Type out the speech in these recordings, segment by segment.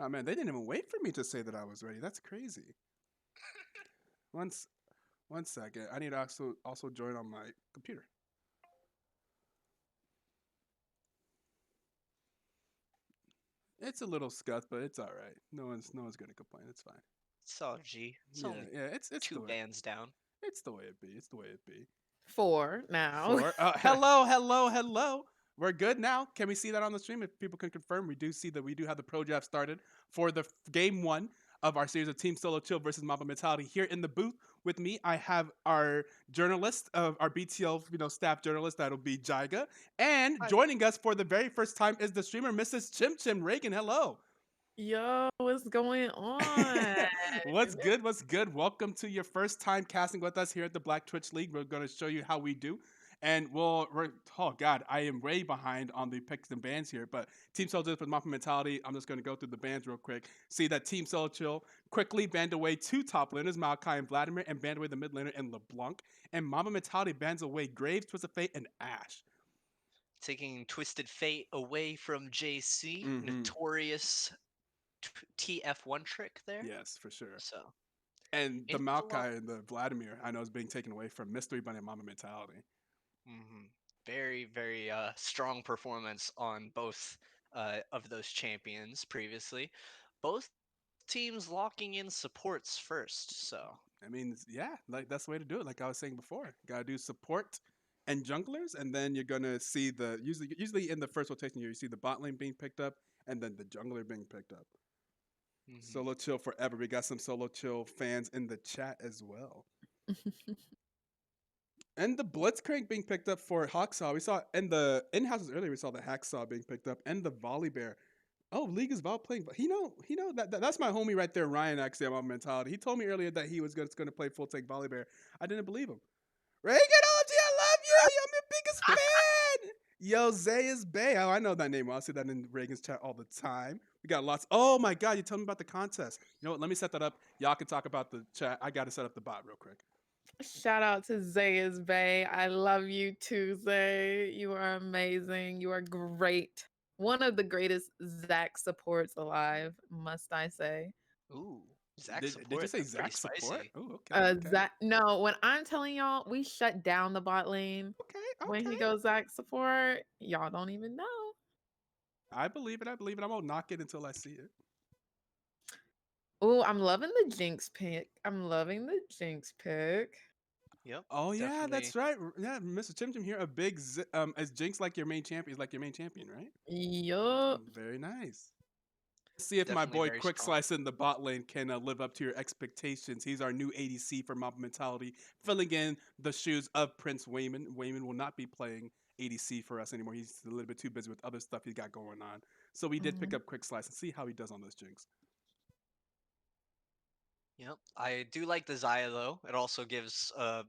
Oh man, they didn't even wait for me to say that I was ready. That's crazy. Once, one second. I need to also join on my computer. It's a little scuffed, but it's all right. No one's gonna complain. It's fine. So, G. It's Yeah, only yeah. It's two the way. bands down. It's the way it be. It's the way it be. Four now. Four. Hello, hello, hello. We're good now. Can we see that on the stream? If people can confirm, we do see that we do have the pro draft started for the game one of our series of Team Solo Chill versus Mamba Mentality. Here in the booth with me, I have our journalist of our BTL, staff journalist. That'll be Jaiga, and Hi. joining us for the very first time is the streamer Mrs. Chim Chim Reagan. Hello. Yo, what's going on? What's good? What's good? Welcome to your first time casting with us here at the Black Twitch League. We're going to show you how we do. And oh God, I am way behind on the picks and bans here. But Team Solo Chill with Mafia Mentality, I'm just going to go through the bans real quick. See that Team Solo Chill quickly banned away two top laners, Malachi and Vladimir, and banned away the mid laner and LeBlanc. And Mamba Mentality bans away Graves, Twist of Fate, and Ash. Taking Twisted Fate away from JC. Mm-hmm. Notorious TF1 trick there. Yes, for sure. So, And the into the lot. Malachi and the Vladimir, I know, is being taken away from Mystery Bunny and Mamba Mentality. Very, very strong performance on both of those champions previously. Both teams locking in supports first. So, I mean, yeah, like that's the way to do it. Like I was saying before, gotta do support and junglers, and then you're gonna see the usually in the first rotation you see the bot lane being picked up, and then the jungler being picked up. mhm. Solo chill forever. We got some solo chill fans in the chat as well, and the Blitzcrank being picked up for Hacksaw. We saw in the in houses earlier. We saw the Hacksaw being picked up, and the Volley Bear. Oh, League is about playing. He know that's my homie right there, Ryan. Actually, about mentality. He told me earlier that he was going to play full tank Volley Bear. I didn't believe him. Reagan OG, I love you. I'm your biggest fan. Yo, Zay is Bay. Oh, I know that name. I'll see that in Reagan's chat all the time. We got lots. Oh my God, you tell me about the contest. You know what? Let me set that up. Y'all can talk about the chat. I got to set up the bot real quick. Shout out to Zayas Bay. I love you too, Zay. You are amazing. You are great. One of the greatest Zach supports alive, must I say. Ooh, Zach Did you support. say That's pretty Zach support? spicy. Oh, okay, okay, Zach, no, when I'm telling y'all, we shut down the bot lane okay, when he okay. goes Zach support. Y'all don't even know. I believe it. I believe it. I won't knock it until I see it. Oh, I'm loving the Jinx pick. I'm loving the Jinx pick. Yep, Oh yeah, definitely. that's right. Yeah, Mr. Chim Chim here. Is Jinx like your main champion? Is like your main champion, right? Yup. Very nice. See if my Definitely boy very Quick strong. Slice in the bot lane can live up to your expectations. He's our new ADC for Mob Mentality, filling in the shoes of Prince Wayman. Wayman will not be playing ADC for us anymore. He's a little bit too busy with other stuff he's got going on. So we did pick Mhm. up Quick Slice and see how he does on those Jinx. Yep, I do like the Xayah though. It also gives a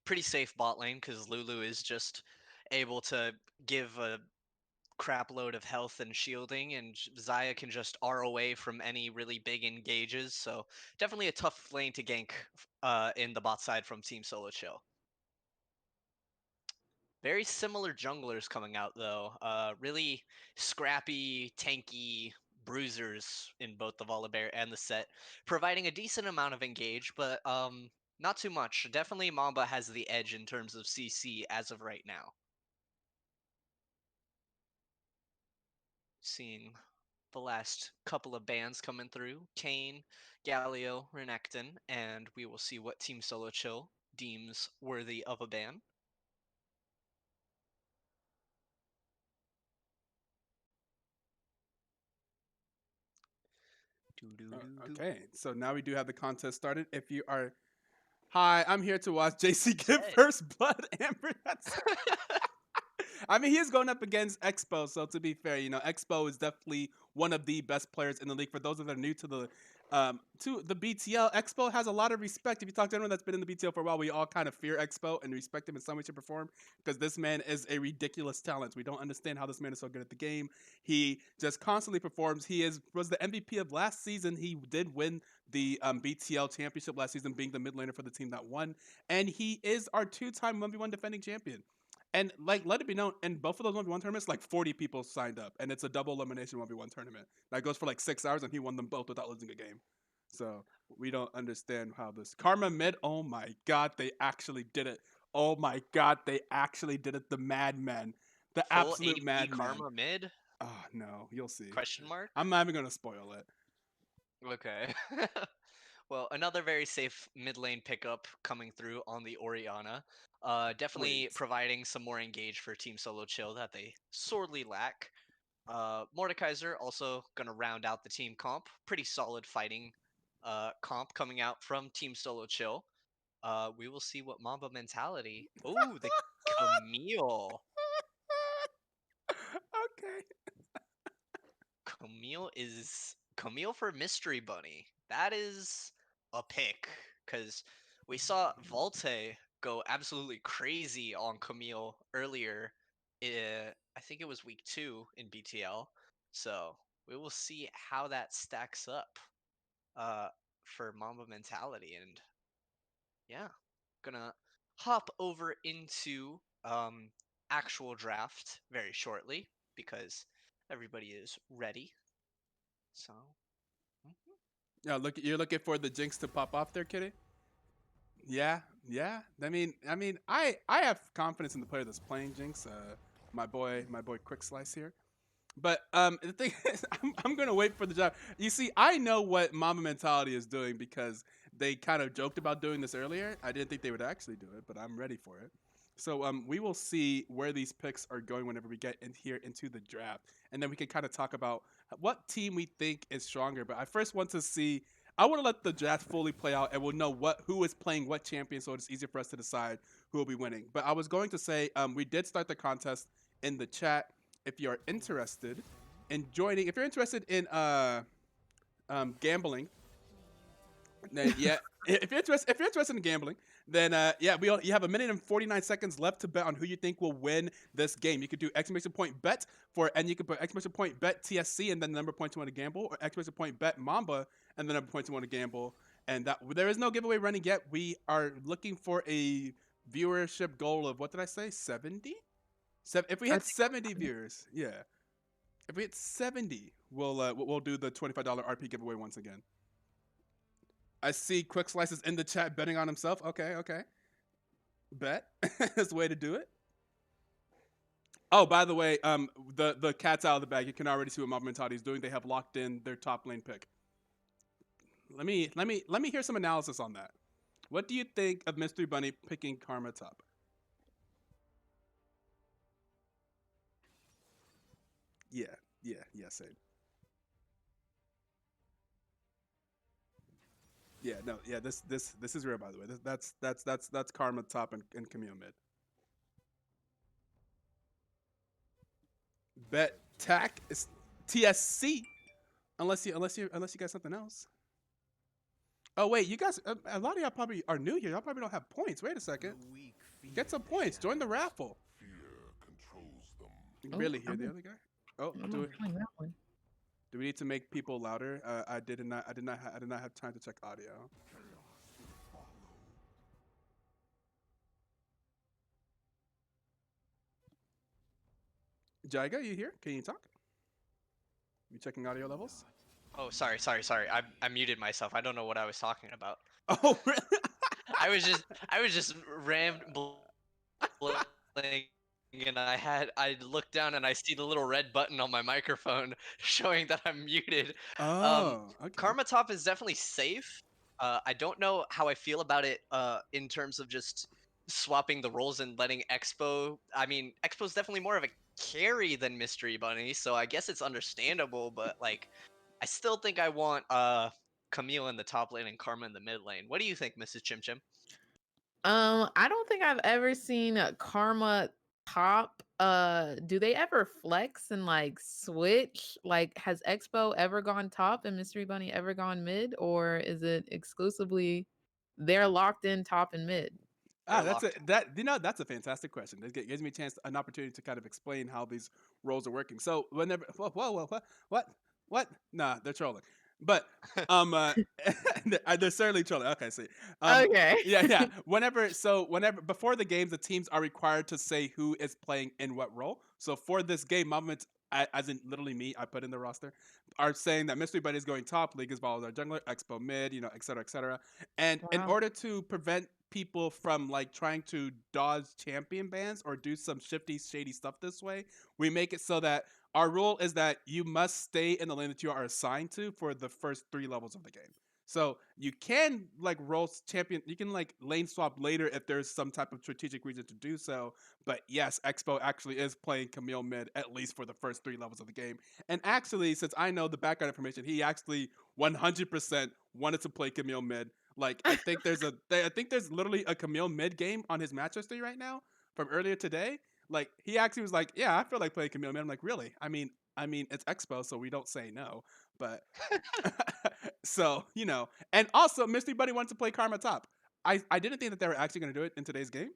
pretty safe bot lane because Lulu is just able to give a crap load of health and shielding, and Xayah can just R away from any really big engages. So definitely a tough lane to gank in the bot side from Team Solo Chill. Very similar junglers coming out though. Really scrappy, tanky bruisers in both the Volibear and the set, providing a decent amount of engage, but not too much. Definitely Mamba has the edge in terms of CC as of right now. Seeing the last couple of bans coming through, Kane, Galio, Renekton, and we will see what Team Solo Chill deems worthy of a ban. Doo doo doo doo. Okay, so now we do have the contest started. If you are, hi, I'm here to watch JC give Zed. first blood. Amber, that's I mean, he is going up against Expo, so to be fair, Expo is definitely one of the best players in the league. For those that are new to the BTL, Expo has a lot of respect. If you talk to anyone that's been in the BTL for a while, we all kind of fear Expo and respect him in some way, shape, or form because this man is a ridiculous talent. We don't understand how this man is so good at the game. He just constantly performs. Was the MVP of last season. He did win the BTL championship last season, being the mid laner for the team that won, and he is our two-time 1v1 defending champion. And like, let it be known, in both of those 1v1 tournaments, like 40 people signed up, and it's a double elimination 1v1 tournament that goes for like 6 hours, and he won them both without losing a game. So we don't understand how this Karma mid. Oh my god, they actually did it. Oh my god, they actually did it. The madmen, the Full absolute AP madmen. Karma mid? Oh no, you'll see. Question mark? I'm not even gonna spoil it. Okay. Well, another very safe mid lane pickup coming through on the Oriana. Definitely Wait. providing some more engage for Team Solo Chill that they sorely lack. Mordekaiser also gonna round out the team comp. Pretty solid fighting comp coming out from Team Solo Chill. We will see what Mamba mentality. Oh, the Camille. Okay. Camille for Mystery Bunny. That is a pick because we saw Volte go absolutely crazy on Camille earlier. I think it was week 2 in BTL. So we will see how that stacks up uh, for Mamba mentality. And yeah, gonna hop over into actual draft very shortly because everybody is ready. So mhm. Yeah, look, you're looking for the jinx to pop off there, Kitty. Yeah, yeah. I have confidence in the player that's playing Jinx. My boy, Quick Slice here. But the thing is, I'm gonna wait for the job. You see, I know what Mama Mentality is doing because they kind of joked about doing this earlier. I didn't think they would actually do it, but I'm ready for it. So we will see where these picks are going whenever we get in here into the draft, and then we can kind of talk about what team we think is stronger. But I first want to see. I want to let the draft fully play out, and we'll know who is playing what champion, so it's easier for us to decide who will be winning. But I was going to say we did start the contest in the chat. If you are interested in joining, if you're interested in gambling, then yeah, if you're interested in gambling, then yeah, you have 1 minute and 49 seconds left to bet on who you think will win this game. You could do exclamation point bet and you could put exclamation point bet TSC and then the number of points you want to gamble, or exclamation point bet Mamba and the number of points you want to gamble. And that there is no giveaway running yet. We are looking for a viewership goal of, what did I say, 70? If we I hit think 70 viewers, yeah. If we hit 70, we'll do the $25 RP giveaway once again. I see Quick Slices in the chat betting on himself. Okay, okay. Bet. That's the way to do it. Oh, by the way, the cat's out of the bag. You can already see what Mob Mentality is doing. They have locked in their top lane pick. Let me hear some analysis on that. What do you think of Mystery Bunny picking Karma top? Yeah, yeah, same. Yeah, no, yeah. This is real, by the way. That's Karma top and Camille mid. Bet tack is TSC, unless you got something else. Oh wait, you guys, a lot of y'all probably are new here. Y'all probably don't have points. Wait a second. Get some points. Join the raffle. You can Oh, barely hear I'm the not- other guy. Oh, I'm not playing that one. do we need to make people louder? I did not have time to check audio. Jaiga, you here? Can you talk? You checking audio levels? Oh, sorry. I muted myself. I don't know what I was talking about. Oh, really? I was just rambling, and I look down and I see the little red button on my microphone showing that I'm muted. Oh, okay. Karma Top is definitely safe. I don't know how I feel about it in terms of just swapping the roles and letting Expo. I mean, Expo's definitely more of a carry than Mystery Bunny, so I guess it's understandable. But like, I still think I want Camille in the top lane and Karma in the mid lane. What do you think, Mrs. Chim Chim? I don't think I've ever seen a Karma top. Do they ever flex and like switch? Like, has Expo ever gone top and Mystery Bunny ever gone mid, or is it exclusively they're locked in top and mid? They're That's a locked. that's a fantastic question. It gives me a chance, an opportunity to kind of explain how these roles are working. So whenever, whoa, what? Nah, they're trolling. But um uh they're certainly trolling. Okay, see. Um Okay. yeah. Whenever before the games, the teams are required to say who is playing in what role. So for this game, Moment, as in literally me, I put in the roster, are saying that Mystery Buddy is going top, League is Ball our jungler, Expo mid, et cetera, et cetera. And in Wow. order to prevent people from like trying to dodge champion bans or do some shifty, shady stuff this way, we make it so that our rule is that you must stay in the lane that you are assigned to for the first 3 levels of the game. So you can like roll champion, you can like lane swap later if there's some type of strategic reason to do so. But yes, Expo actually is playing Camille mid at least for the first 3 levels of the game. And actually, since I know the background information, he actually 100% wanted to play Camille mid. Like I think there's literally a Camille mid game on his match history right now from earlier today. Like he actually was like, "Yeah, I feel like playing Camille." Man, I'm like, "Really?" I mean, it's Expo, so we don't say no. But so and also Mystery Buddy wanted to play Karma top. I didn't think that they were actually going to do it in today's game.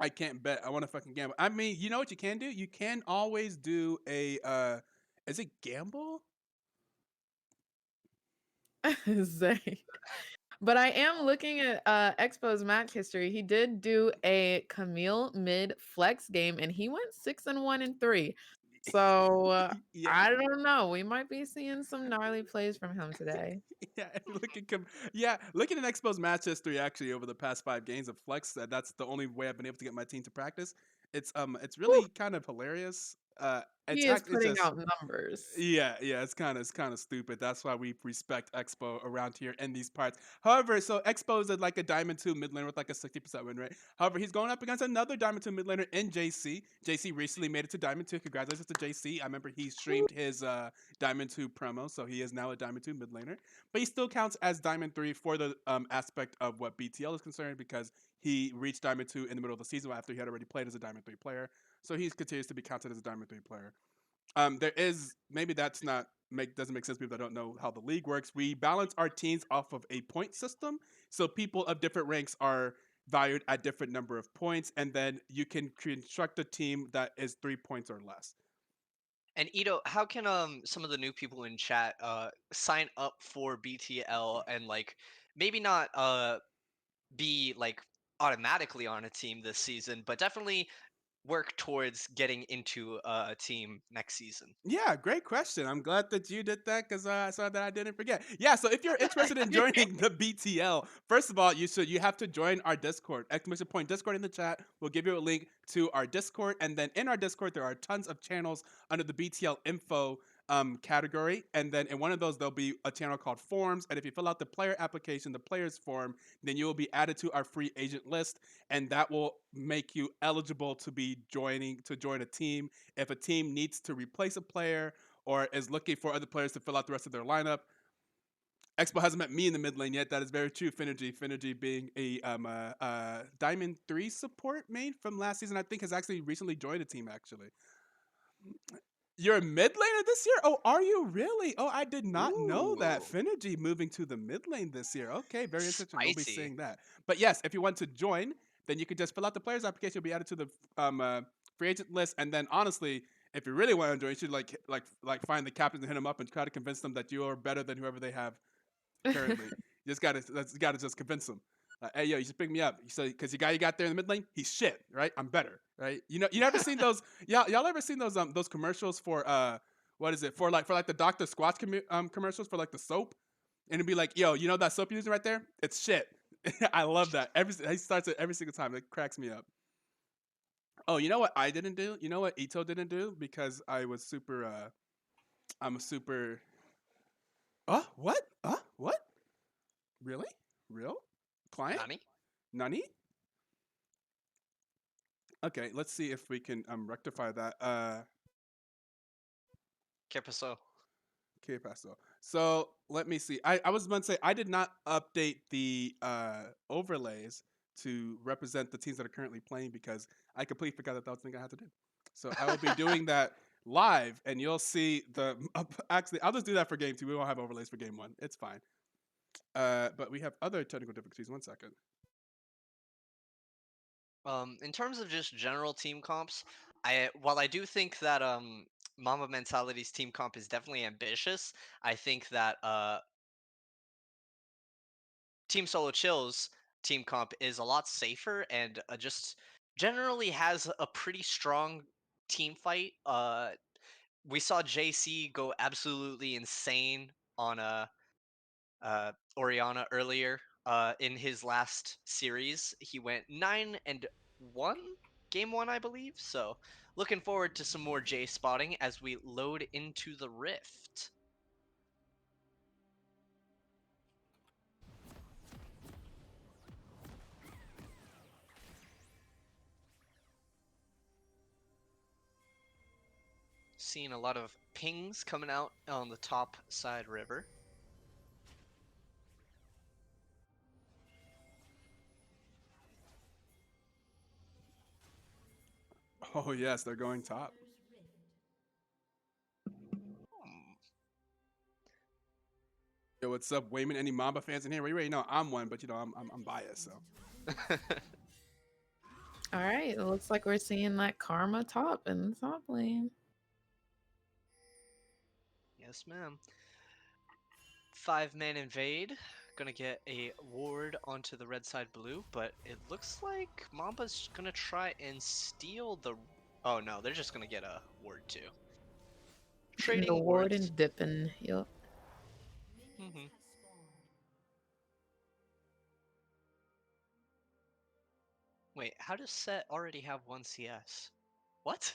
I can't bet. I want to fucking gamble. I mean, you know what you can do? You can always do a is it gamble? Zay. But I am looking at Expo's match history. He did do a Camille mid flex game and he went 6-1-3. So Yeah. I don't know. We might be seeing some gnarly plays from him today. Yeah, if you look at looking at Expo's match history actually over the past 5 games of Flex, that's the only way I've been able to get my team to practice. It's Whew, really kind of hilarious. he is It's putting just out numbers. yeah, it's kind of stupid. That's why we respect Expo around here in these parts. However, so Expo is like a Diamond 2 mid laner with like a 60% win rate. However, he's going up against another Diamond 2 mid laner in JC. JC recently made it to Diamond 2. Congratulations to JC. I remember he streamed his Diamond 2 promo, so he is now a Diamond 2 mid laner. But he still counts as Diamond 3 for the aspect of what BTL is concerned because he reached Diamond 2 in the middle of the season after he had already played as a Diamond 3 player. So he continues to be counted as a Diamond 3 player. There is maybe that's not make doesn't make sense to people that don't know how the league works. We balance our teams off of a point system, so people of different ranks are valued at different number of points, and then you can construct a team that is 3 points or less. And Ito, how can some of the new people in chat sign up for BTL and like maybe not be like automatically on a team this season, but definitely work towards getting into a team next season? Yeah, great question. I'm glad that you did that because I saw that I didn't forget. Yeah, so if you're interested in joining the BTL, first of all, you have to join our Discord. Exclamation point Discord in the chat. We'll give you a link to our Discord, and then in our Discord there are tons of channels under the BTL info category, and then in one of those there'll be a channel called Forms, and if you fill out the player application, the players form, then you will be added to our free agent list, and that will make you eligible to join a team if a team needs to replace a player or is looking for other players to fill out the rest of their lineup. Expo hasn't met me in the mid lane yet. That is very true. Finergy being a Diamond 3 support main from last season, I think has actually recently joined a team actually. You're a mid laner this year? Oh, are you really? Oh, I did not know that. Ooh, Finergy moving to the mid lane this year. Okay, very interesting. We'll be spicy. seeing that. But yes, if you want to join, then you can just fill out the players application. You'll be added to the free agent list. And then honestly, if you really want to join, you should like find the captains and hit them up and try to convince them that you are better than whoever they have currently. You just gotta just convince them. Hey yo, you should pick me up. So because the guy you got there in the mid lane, he's shit, right? I'm better, right? You never seen those? Y'all ever seen those commercials for what is it for like the Dr. Squatch commercials for like the soap, and it'd be like, yo, you know that soap you're using right there? It's shit. I love that. He starts it every single time. It cracks me up. Oh, you know what I didn't do? You know what Ito didn't do because I was super. I'm a super. What? What? Really? Real? Client? Nani? Nani? Okay, let's see if we can rectify that. ¿Qué pasó? Okay, Paso. So let me see. I was about to say I did not update the overlays to represent the teams that are currently playing because I completely forgot that was the thing I had to do. So I will be doing that live, and you'll see the. Actually, I'll just do that for game 2. We won't have overlays for game 1. It's fine. But we have other technical difficulties. 1 second. In terms of just general team comps, while I do think that Mamba Mentality's team comp is definitely ambitious. I think that Team Solo Chill's team comp is a lot safer and just generally has a pretty strong team fight. We saw JC go absolutely insane on Oriana earlier. In his last series, he went 9-1, game one, I believe. So, looking forward to some more J spotting as we load into the Rift. Seeing a lot of pings coming out on the top side river. Oh yes, they're going top. Hmm. Yo, what's up, Wayman? Any Mamba fans in here? Well, you already know I'm one, but you know I'm biased, so. All right, it looks like we're seeing that Karma top in the top lane. Yes, ma'am. 5-man invade. Gonna get a ward onto the red side blue, but it looks like Mamba's gonna try and steal the. Oh no, they're just gonna get a ward too. Getting the Trading ward wards. and dipping. Yup. Mm-hmm. Wait, how does Set already have 1 CS? What?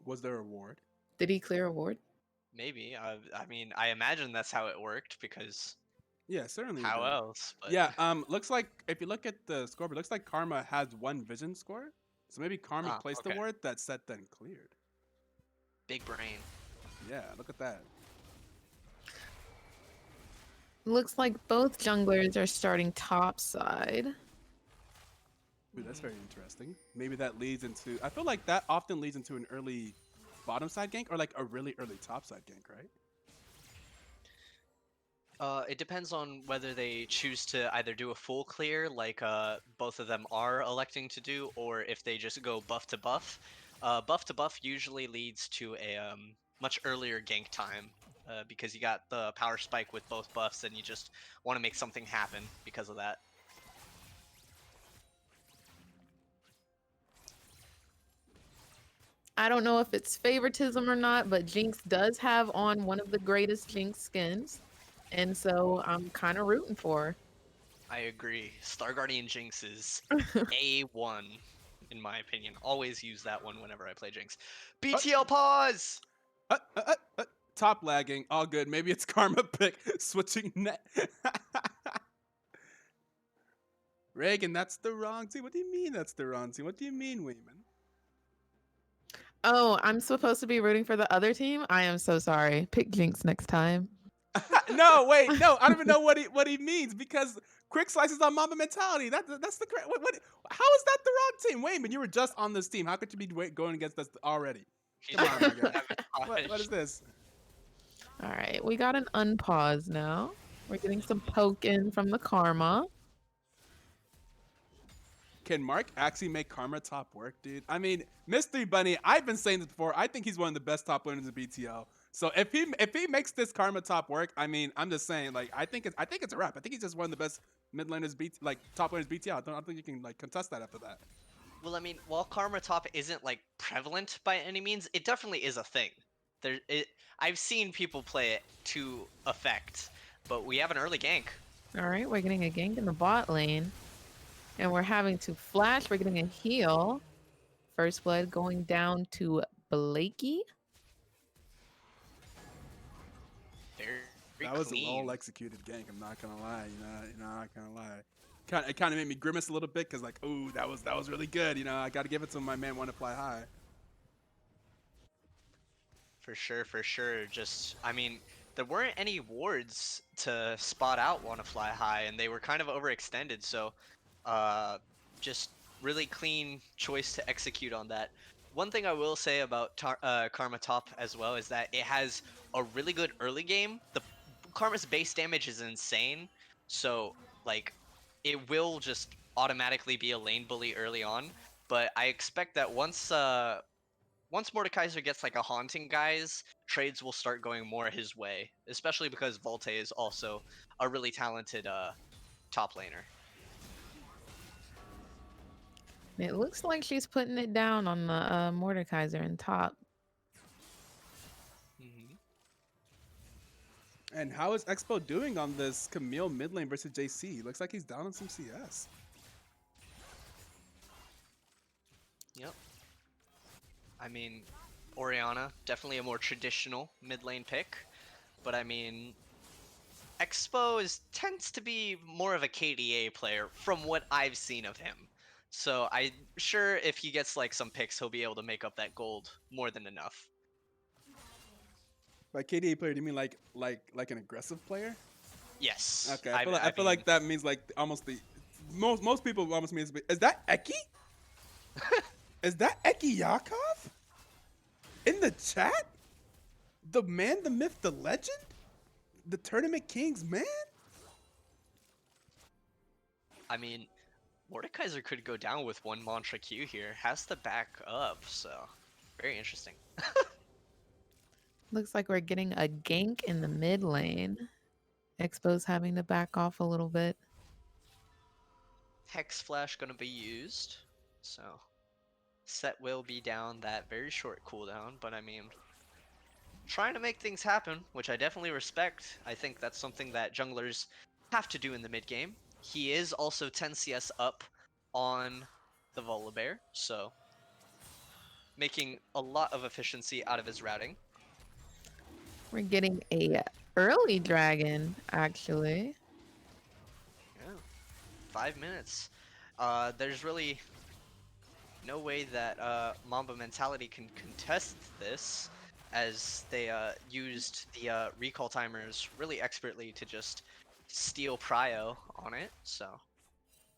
Was there a ward? Did he clear a ward? Maybe. I mean, I imagine that's how it worked because Yeah, certainly he how did. else? But Yeah, looks like if you look at the scoreboard, looks like Karma has 1 vision score. So maybe Karma placed the okay. ward that Set then cleared. Big brain. Yeah, look at that. Looks like both junglers are starting top side. Ooh, that's very interesting. Maybe that leads into. I feel like that often leads into an early bottom side gank or like a really early top side gank, right? It depends on whether they choose to either do a full clear, like both of them are electing to do, or if they just go buff to buff. Buff to buff usually leads to a much earlier gank time, because you got the power spike with both buffs, and you just want to make something happen because of that. I don't know if it's favoritism or not, but Jinx does have on one of the greatest Jinx skins. And so I'm kind of rooting for her. I agree. Star Guardian Jinx is A1, in my opinion. Always use that one whenever I play Jinx. BTL pause! Uh, uh, uh, uh, top lagging, all good. Maybe it's Karma pick switching net. Reagan, that's the wrong team. What do you mean that's the wrong team? What do you mean, Wayman? Oh, I'm supposed to be rooting for the other team? I am so sorry. Pick Jinx next time. No, wait, no, I don't even know what he means because quick slices on Mamba mentality. That's the correct. How is that the wrong team? Wayman, you were just on this team. How could you be going against us already? He's Come on, my guy. sabotage. What is this? All right, we got an unpause now. We're getting some poke in from the Karma. Can Mark actually make Karma top work, dude? I mean, Mystery Bunny, I've been saying this before. I think he's one of the best top laners in BTL. So if he makes this Karma top work, I mean, I'm just saying, like, I think it's a wrap. I think he's just one of the best mid laners, top laners BTL. I don't think you can like contest that after that. Well, I mean, while Karma Top isn't like prevalent by any means, it definitely is a thing. I've seen people play it to effect, but we have an early gank. All right, we're getting a gank in the bot lane. And we're having to flash. We're getting a heal. First blood going down to Blakey. Very That was a clean. well executed gank. I'm not gonna lie. I'm not gonna lie. It kind of made me grimace a little bit because like, ooh, that was really good. You know, I got to give it to my man. Want to fly high. For sure, for sure. Just, I mean, there weren't any wards to spot out Wanna Fly High, and they were kind of overextended, so just really clean choice to execute on that. One thing I will say about Karma Top as well is that it has a really good early game. The Karma's base damage is insane, so like it will just automatically be a lane bully early on. But I expect that once once Mordekaiser gets like a haunting guys, trades will start going more his way, especially because Volte is also a really talented top laner. It looks like she's putting it down on the Mordekaiser in top. Mm-hmm. And how is Expo doing on this Camille mid lane versus JC? Looks like he's down on some CS. Yep. I mean, Orianna, definitely a more traditional mid lane pick, but I mean, Expo tends to be more of a KDA player from what I've seen of him. So I'm sure if he gets like some picks, he'll be able to make up that gold more than enough. By KDA player, do you mean like an aggressive player? Yes. Okay, I feel like that means like almost the most people almost means is that Eki? Is that Eki Yakov? In the chat? The man, the myth, the legend? The Tournament King's man? I mean, Mordekaiser could go down with one Mantra Q here. Has to back up, so very interesting. Looks like we're getting a gank in the mid lane. Expo's having to back off a little bit. Hex Flash gonna be used, so set will be down that very short cooldown, but I mean, trying to make things happen, which I definitely respect. I think that's something that junglers have to do in the mid game. He is also 10 CS up on the Volibear, so making a lot of efficiency out of his routing. We're getting a early dragon, actually. Yeah, 5 minutes. There's really no way that Mamba Mentality can contest this, as they used the recall timers really expertly to just steal prio on it. So,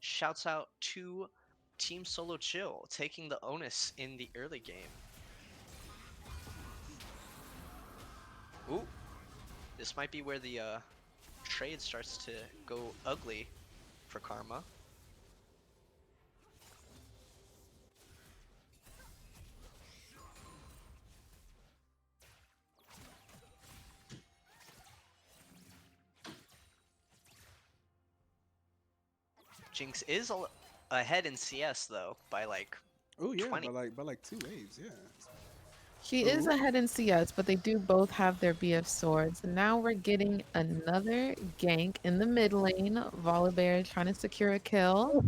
shouts out to Team Solo Chill taking the onus in the early game. Ooh, this might be where the trade starts to go ugly for Karma. Jinx is ahead in CS though by like Oh yeah, 20. by like 2 waves, yeah. She is Ooh. ahead in CS, but they do both have their BF swords. Now we're getting another gank in the mid lane. Volibear trying to secure a kill,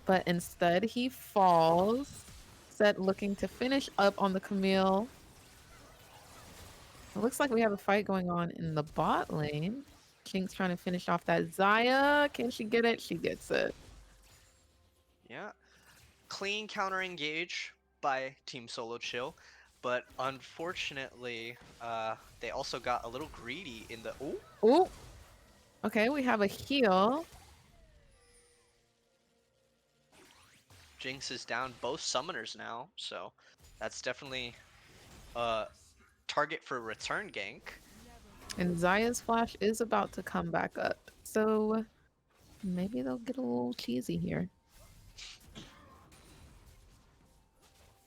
but instead he falls. Set looking to finish up on the Camille. It looks like we have a fight going on in the bot lane. King's trying to finish off that Xayah. Can she get it? She gets it. Yeah, clean counter engage by Team Solo Chill, but unfortunately, they also got a little greedy in the. Ooh, Oh, okay. We have a heal. Jinx is down both summoners now, so that's definitely a target for a return gank. And Xayah's flash is about to come back up. So maybe they'll get a little cheesy here.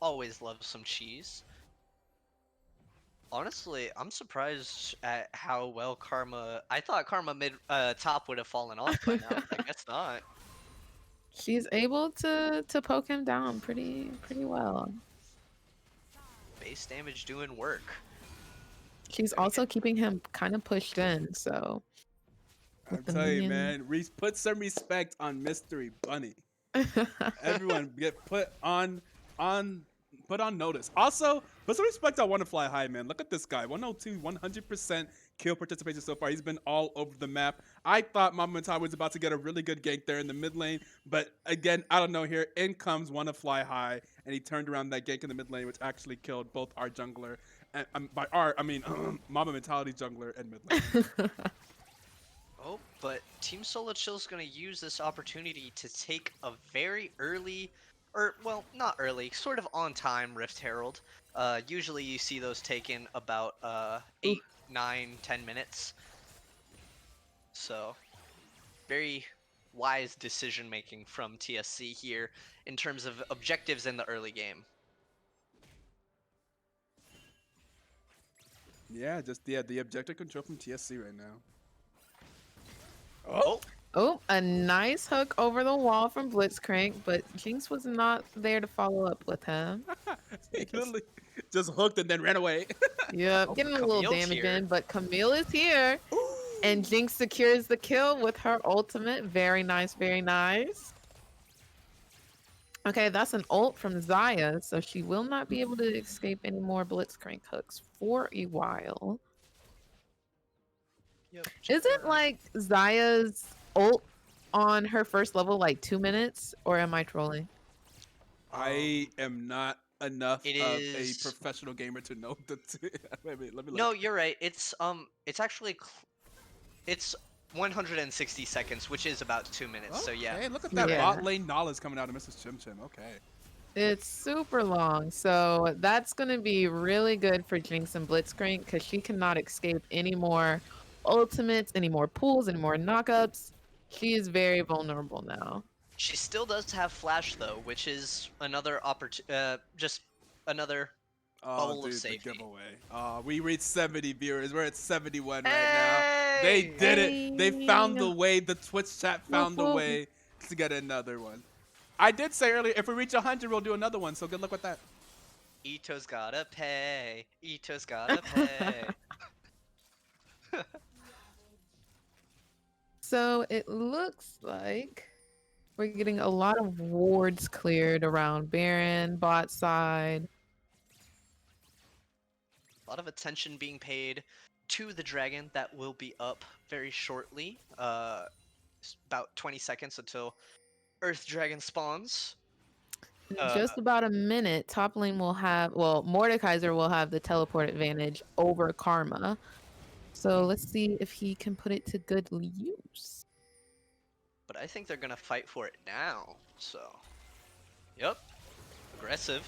Always love some cheese. Honestly, I'm surprised at how well Karma. I thought Karma mid top would have fallen off by now. I guess not. She's able to poke him down pretty well. Base damage doing work. She's Very also good. keeping him kind of pushed in, so I'm with the telling you, minion. man, put some respect on Mystery Bunny. Everyone get put on notice. Also, put some respect on Wanna Fly High, man. Look at this guy. 102, 100% kill participation so far. He's been all over the map. I thought Mamba Mentai was about to get a really good gank there in the mid lane, but again, I don't know here. In comes Wanna Fly High, and he turned around that gank in the mid lane, which actually killed both our jungler, and by our, I mean Mamba Mentality jungler and mid lane. Oh, but Team Solo Chill's gonna use this opportunity to take a very early, or well, not early, sort of on time Rift Herald. Usually you see those taken about 8, 9, 10 minutes. So, very wise decision making from TSC here in terms of objectives in the early game. Yeah, just the objective control from TSC right now. Oh, Oh, a nice hook over the wall from Blitzcrank, but Jinx was not there to follow up with him. He literally just hooked and then ran away. Yep, oh, getting a little Camille's damage here. in, but Camille is here. And Ooh. Jinx secures the kill with her ultimate. Very nice, very nice. Okay, that's an ult from Zaya, so she will not be able to escape any more Blitzcrank hooks for a while. Yep. Isn't like Zaya's ult on her first level like 2 minutes, or am I trolling? I am not enough It of a is. professional gamer to know the. Wait, let me No, look. you're right. It's actually it's 160 seconds, which is about 2 minutes. So yeah. Okay, look at that Yeah. bot lane knowledge coming out of Mrs. Chim Chim. Okay. It's super long, so that's going to be really good for Jinx and Blitzcrank because she cannot escape any more ultimates, any more pulls, any more knockups. She is very vulnerable now. She still does have flash though, which is another just another Oh, bubble of dude, the safety. giveaway. We reached 70 viewers. We're at 71 right now. They Hey! did it. They found the Hey! way. The Twitch chat Whoop, found the whoop. way to get another one. I did say earlier, if we reach 100, we'll do another one. So good luck with that. Eto's gotta pay. Eto's gotta pay. So it looks like we're getting a lot of wards cleared around Baron, bot side. A lot of attention being paid to the dragon that will be up very shortly. About 20 seconds until Earth Dragon spawns. In Uh, just about a minute, top lane will have, well, Mordekaiser will have the teleport advantage over Karma. So let's see if he can put it to good use. but I think they're gonna fight for it now. So, yep, aggressive.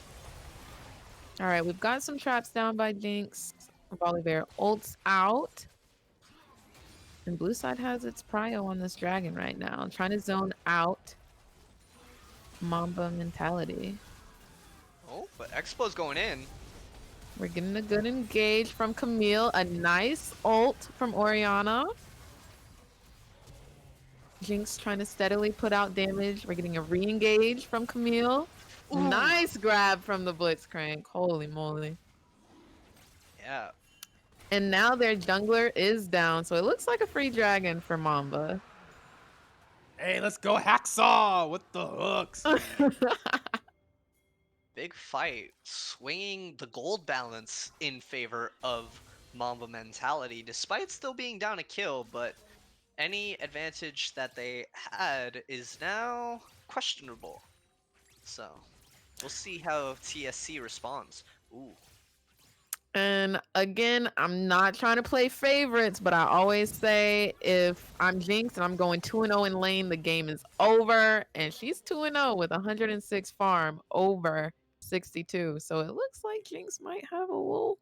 All right, we've got some traps down by Jinx. Volibear ults out. And blue side has its prio on this dragon right now. Trying to zone out Mamba mentality. Oh, but Expo's going in. We're getting a good engage from Camille. A nice ult from Oriana. Jinx trying to steadily put out damage. We're getting a re-engage from Camille. Ooh. Nice grab from the Blitzcrank. Holy moly. Yeah. And now their jungler is down. So it looks like a free dragon for Mamba. Hey, let's go Hacksaw with the hooks. Big fight, swinging the gold balance in favor of Mamba mentality, despite still being down a kill, but any advantage that they had is now questionable. So, we'll see how TSC responds. Ooh. And again, I'm not trying to play favorites, but I always say if I'm Jinx and I'm going 2-0 in lane, the game is over. And she's 2-0 with 106 farm over 62. So it looks like Jinx might have a little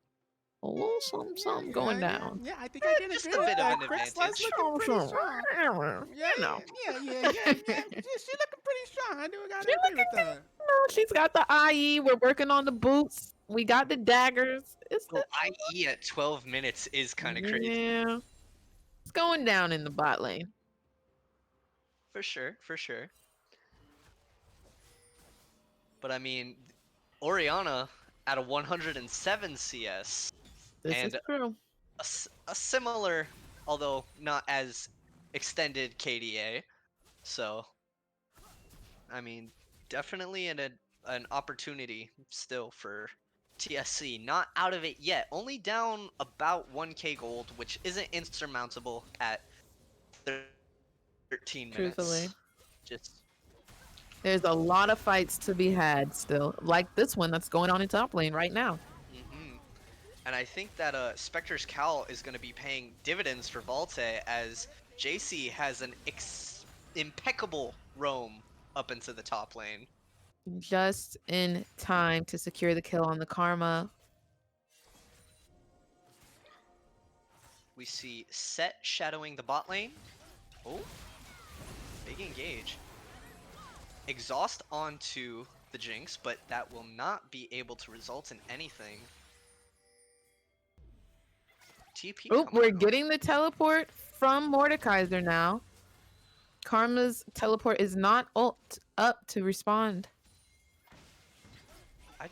something going down. Yeah, I think I can Just agree a with bit of that. an Chris, advantage. looking pretty strong. Yeah, You know. yeah. She looking pretty strong. I do gotta She agree with that. She's got the IE. We're working on the boots. We got the daggers. Well, IE at 12 minutes is kind of crazy. Yeah. It's going down in the bot lane. For sure, for sure. But I mean, Oriana at a 107 CS This and is true. a similar, although not as extended KDA. So, I mean, definitely an opportunity still for TSC. Not out of it yet. Only down about 1k gold, which isn't insurmountable at 13 minutes. Truthfully. Just There's a lot of fights to be had still, like this one that's going on in top lane right now. And I think that Spectre's Cowl is going to be paying dividends for Valte as JC has an impeccable roam up into the top lane. Just in time to secure the kill on the Karma. We see Set shadowing the bot lane. Oh, big engage. Exhaust onto the Jinx, but that will not be able to result in anything. TP Oh, coming we're out. getting the teleport from Mordekaiser now. Karma's teleport is not ult up to respond.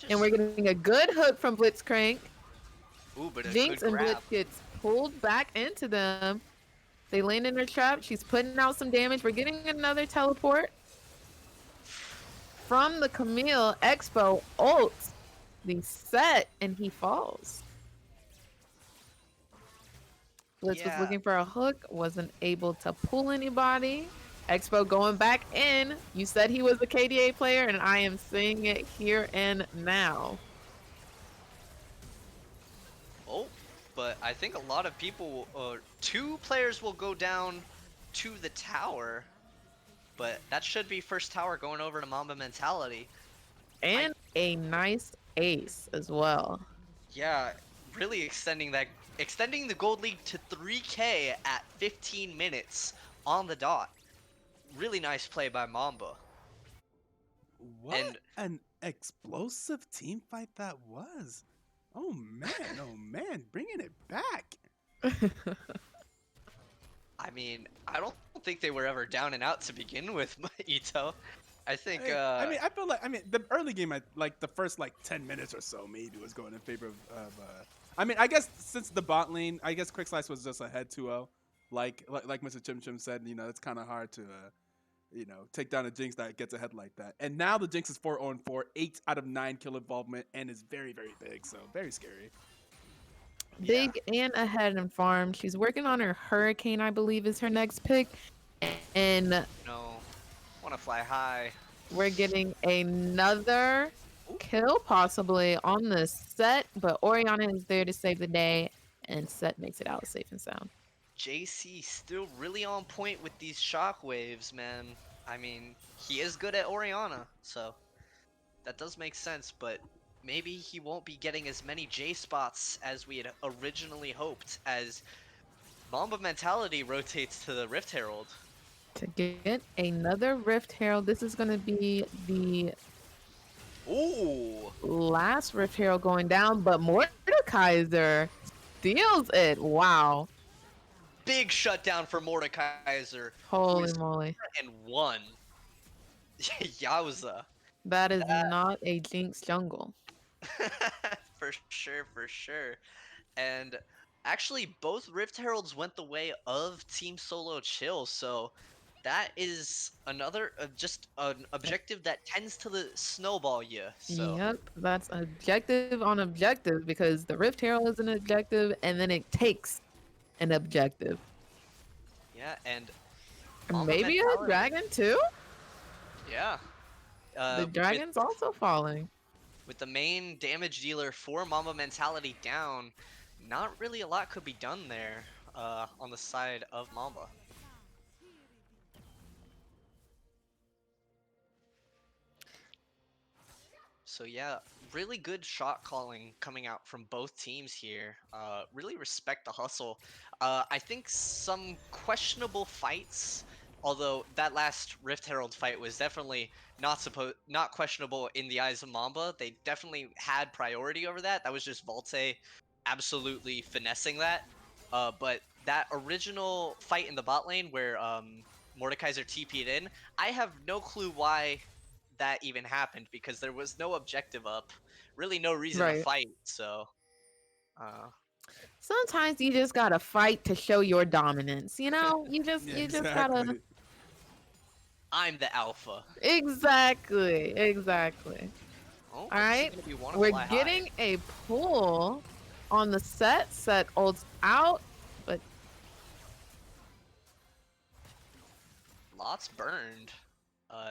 And we're getting a good hook from Blitzcrank. Ooh, but a Jinx good and grab. Blitz gets pulled back into them. They land in her trap. She's putting out some damage. We're getting another teleport from the Camille. Expo ults the set and he falls. Blitz was Yeah. looking for a hook, wasn't able to pull anybody. Expo going back in. You said he was a KDA player, and I am seeing it here and now. Oh, but I think a lot of people, 2 players will go down to the tower, but that should be first tower going over to Mamba Mentality. And a nice ace as well. Yeah, really extending the gold lead to 3K at 15 minutes on the dot. Really nice play by Mamba. What And an explosive team fight that was. Oh man, bringing it back. I mean, I don't think they were ever down and out to begin with, Etoe. I think I feel like the early game, like the first 10 minutes or so maybe was going in favor of I guess since the bot lane, I guess Quick Slice was just ahead 2-0. Like Mr. Chim Chim said, it's kind of hard to take down a Jinx that gets ahead like that. And now the Jinx is 4-0-4, 8 out of 9 kill involvement, and is very, very big, so very scary. Big and ahead in farm. She's working on her Hurricane, I believe, is her next pick. And no, wanna fly high. we're getting another kill possibly on the set, but Oriana is there to save the day, and set makes it out safe and sound. JC still really on point with these shockwaves, man. I mean, he is good at Oriana, so that does make sense, but maybe he won't be getting as many J spots as we had originally hoped, as Mamba Mentality rotates to the Rift Herald. To get another Rift Herald, this is going to be the last Rift Herald going down, but Mordekaiser steals it. Wow. Big shutdown for Mordekaiser. Holy moly. And 1. Yowza. That is not a Jinx jungle. For sure, for sure. And actually, both Rift Heralds went the way of Team Solo Chill, so that is another just an objective that tends to snowball you. So Yep, that's objective on objective because the Rift Herald is an objective and then it takes an objective. yeah, and Maybe a dragon too? Yeah. The dragon's also falling. With the main damage dealer for Mamba Mentality down, not really a lot could be done there on the side of Mamba. So yeah, really good shot calling coming out from both teams here. Really respect the hustle. I think some questionable fights, although that last Rift Herald fight was definitely not questionable in the eyes of Mamba. They definitely had priority over that. That was just Volte absolutely finessing that. But that original fight in the bot lane where Mordekaiser TP'd in, I have no clue why that even happened, because there was no objective up, really no reason to fight. So sometimes you just gotta fight to show your dominance, you know? You just gotta. I'm the alpha. Exactly. Oh, all right, we're getting a pull on the set ults out, but lots burned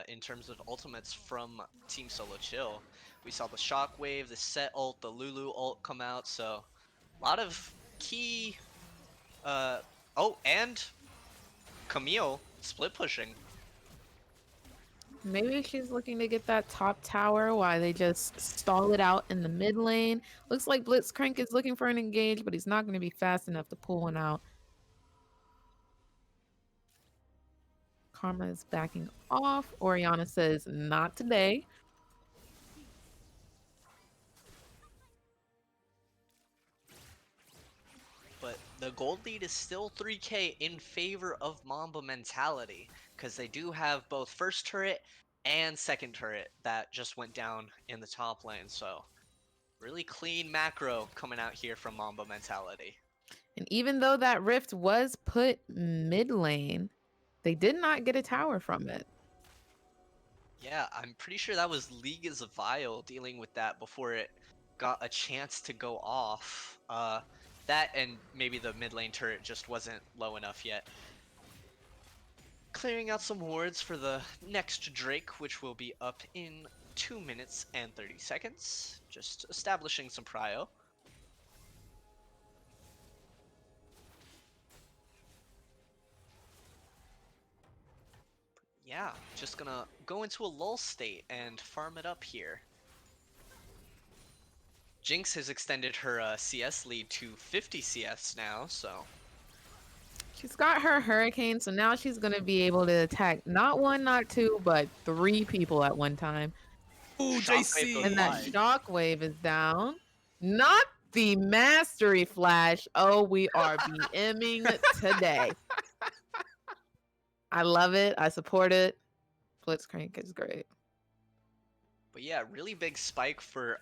in terms of ultimates from Team Solo Chill. We saw the Shockwave, the Set ult, the Lulu ult come out, so a lot of key... oh, and Camille split pushing. maybe she's looking to get that top tower while they just stall it out in the mid lane. Looks like Blitzcrank is looking for an engage, but he's not going to be fast enough to pull one out. Karma is backing off. Oriana says, not today. But The gold lead is still 3K in favor of Mamba Mentality, because they do have both first turret and second turret that just went down in the top lane, so really clean macro coming out here from Mamba Mentality. And even though that rift was put mid lane, they did not get a tower from it. Yeah, I'm pretty sure that was League is Vile dealing with that before it got a chance to go off. That and maybe the mid lane turret just wasn't low enough yet. Clearing out some wards for the next Drake, which will be up in 2 minutes and 30 seconds. Just establishing some prio. Yeah, just gonna go into a lull state and farm it up here. Jinx has extended her CS lead to 50 CS now, so She's got her hurricane, so now she's going to be able to attack not one, not two, but 3 people at one time. Ooh, Shockwave goes And that JC. shockwave is down. Not the mastery flash. Oh, we are BMing today. I love it. I support it. Blitzcrank is great. But yeah, really big spike for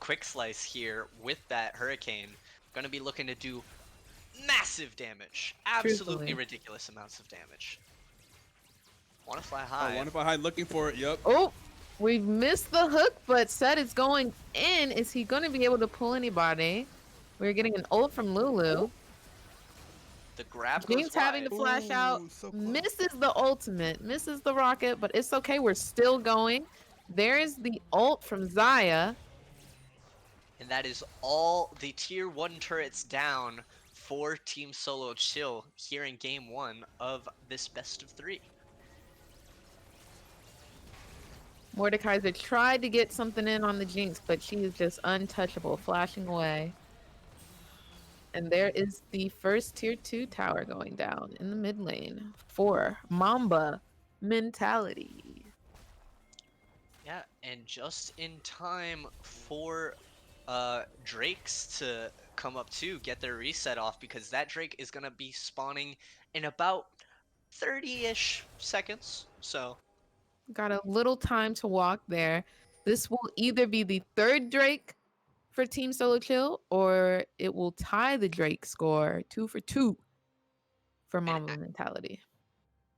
Quick Slice here with that Hurricane. Gonna be looking to do massive damage. Absolutely Truthfully. ridiculous amounts of damage. Wanna fly Oh, high. one behind looking for it. Yep. Oh, we missed the hook, but said it's going in. Is he going to be able to pull anybody? We're getting an ult from Lulu. The grab Jinx goes having wide. to flash out. Ooh, so close. Misses the ultimate. Misses the rocket, but it's okay. We're still going. There's the ult from Xayah. And that is all the tier 1 turrets down for Team Solo Chill here in game 1 of this best of 3. Mordekaiser tried to get something in on the Jinx, but she is just untouchable, flashing away. And there is the first tier 2 tower going down in the mid lane for Mamba Mentality. Yeah, and just in time for Drakes to come up too, get their reset off, because that Drake is gonna be spawning in about 30-ish seconds. So Got a little time to walk there. This will either be the 3rd Drake for Team Solo Chill, or it will tie the Drake score 2 for 2 for Mamba Mentality.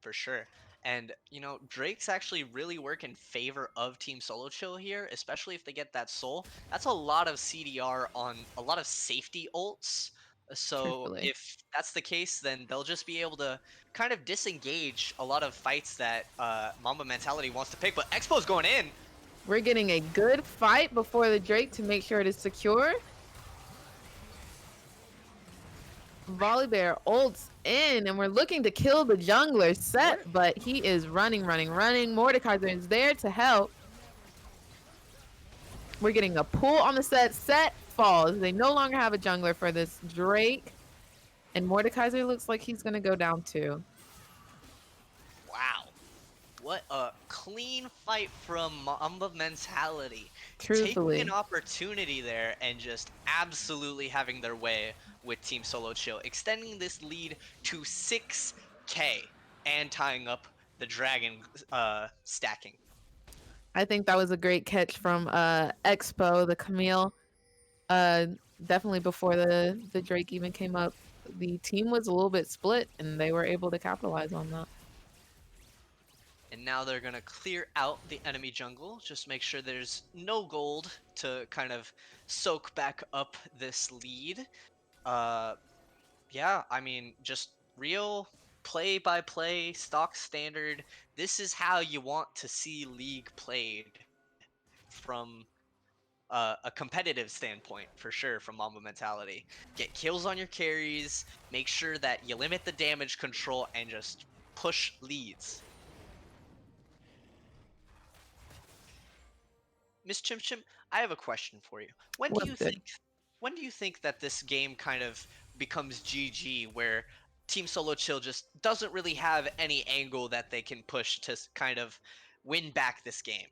for sure. And you know, Drakes actually really work in favor of Team Solo Chill here, especially if they get that soul. That's a lot of CDR on a lot of safety ults. So Truthfully. if that's the case, then they'll just be able to kind of disengage a lot of fights that Mamba Mentality wants to pick. But Expo's going in. We're getting a good fight before the Drake to make sure it is secure. Volibear ults in, and we're looking to kill the jungler Set, but he is running. Mordekaiser is there to help. We're getting a pull on the Set. Set falls. They no longer have a jungler for this Drake. And Mordekaiser looks like he's going to go down too. Wow. What a clean fight from Mamba Mentality. Truthfully. Taking an opportunity there and just absolutely having their way with Team Solo Chill, extending this lead to 6K and tying up the dragon stacking. I think that was a great catch from Expo, the Camille. Definitely before the Drake even came up, the team was a little bit split, and they were able to capitalize on that. And now they're going to clear out the enemy jungle, just make sure there's no gold to kind of soak back up this lead. Yeah, I mean, just real play-by-play, stock standard. This is how you want to see League played from a competitive standpoint, for sure, from Mamba Mentality. Get kills on your carries, make sure that you limit the damage control, and just push leads. Miss Chim Chim, I have a question for you. When do you think that this game kind of becomes GG, where Team Solo Chill just doesn't really have any angle that they can push to kind of win back this game?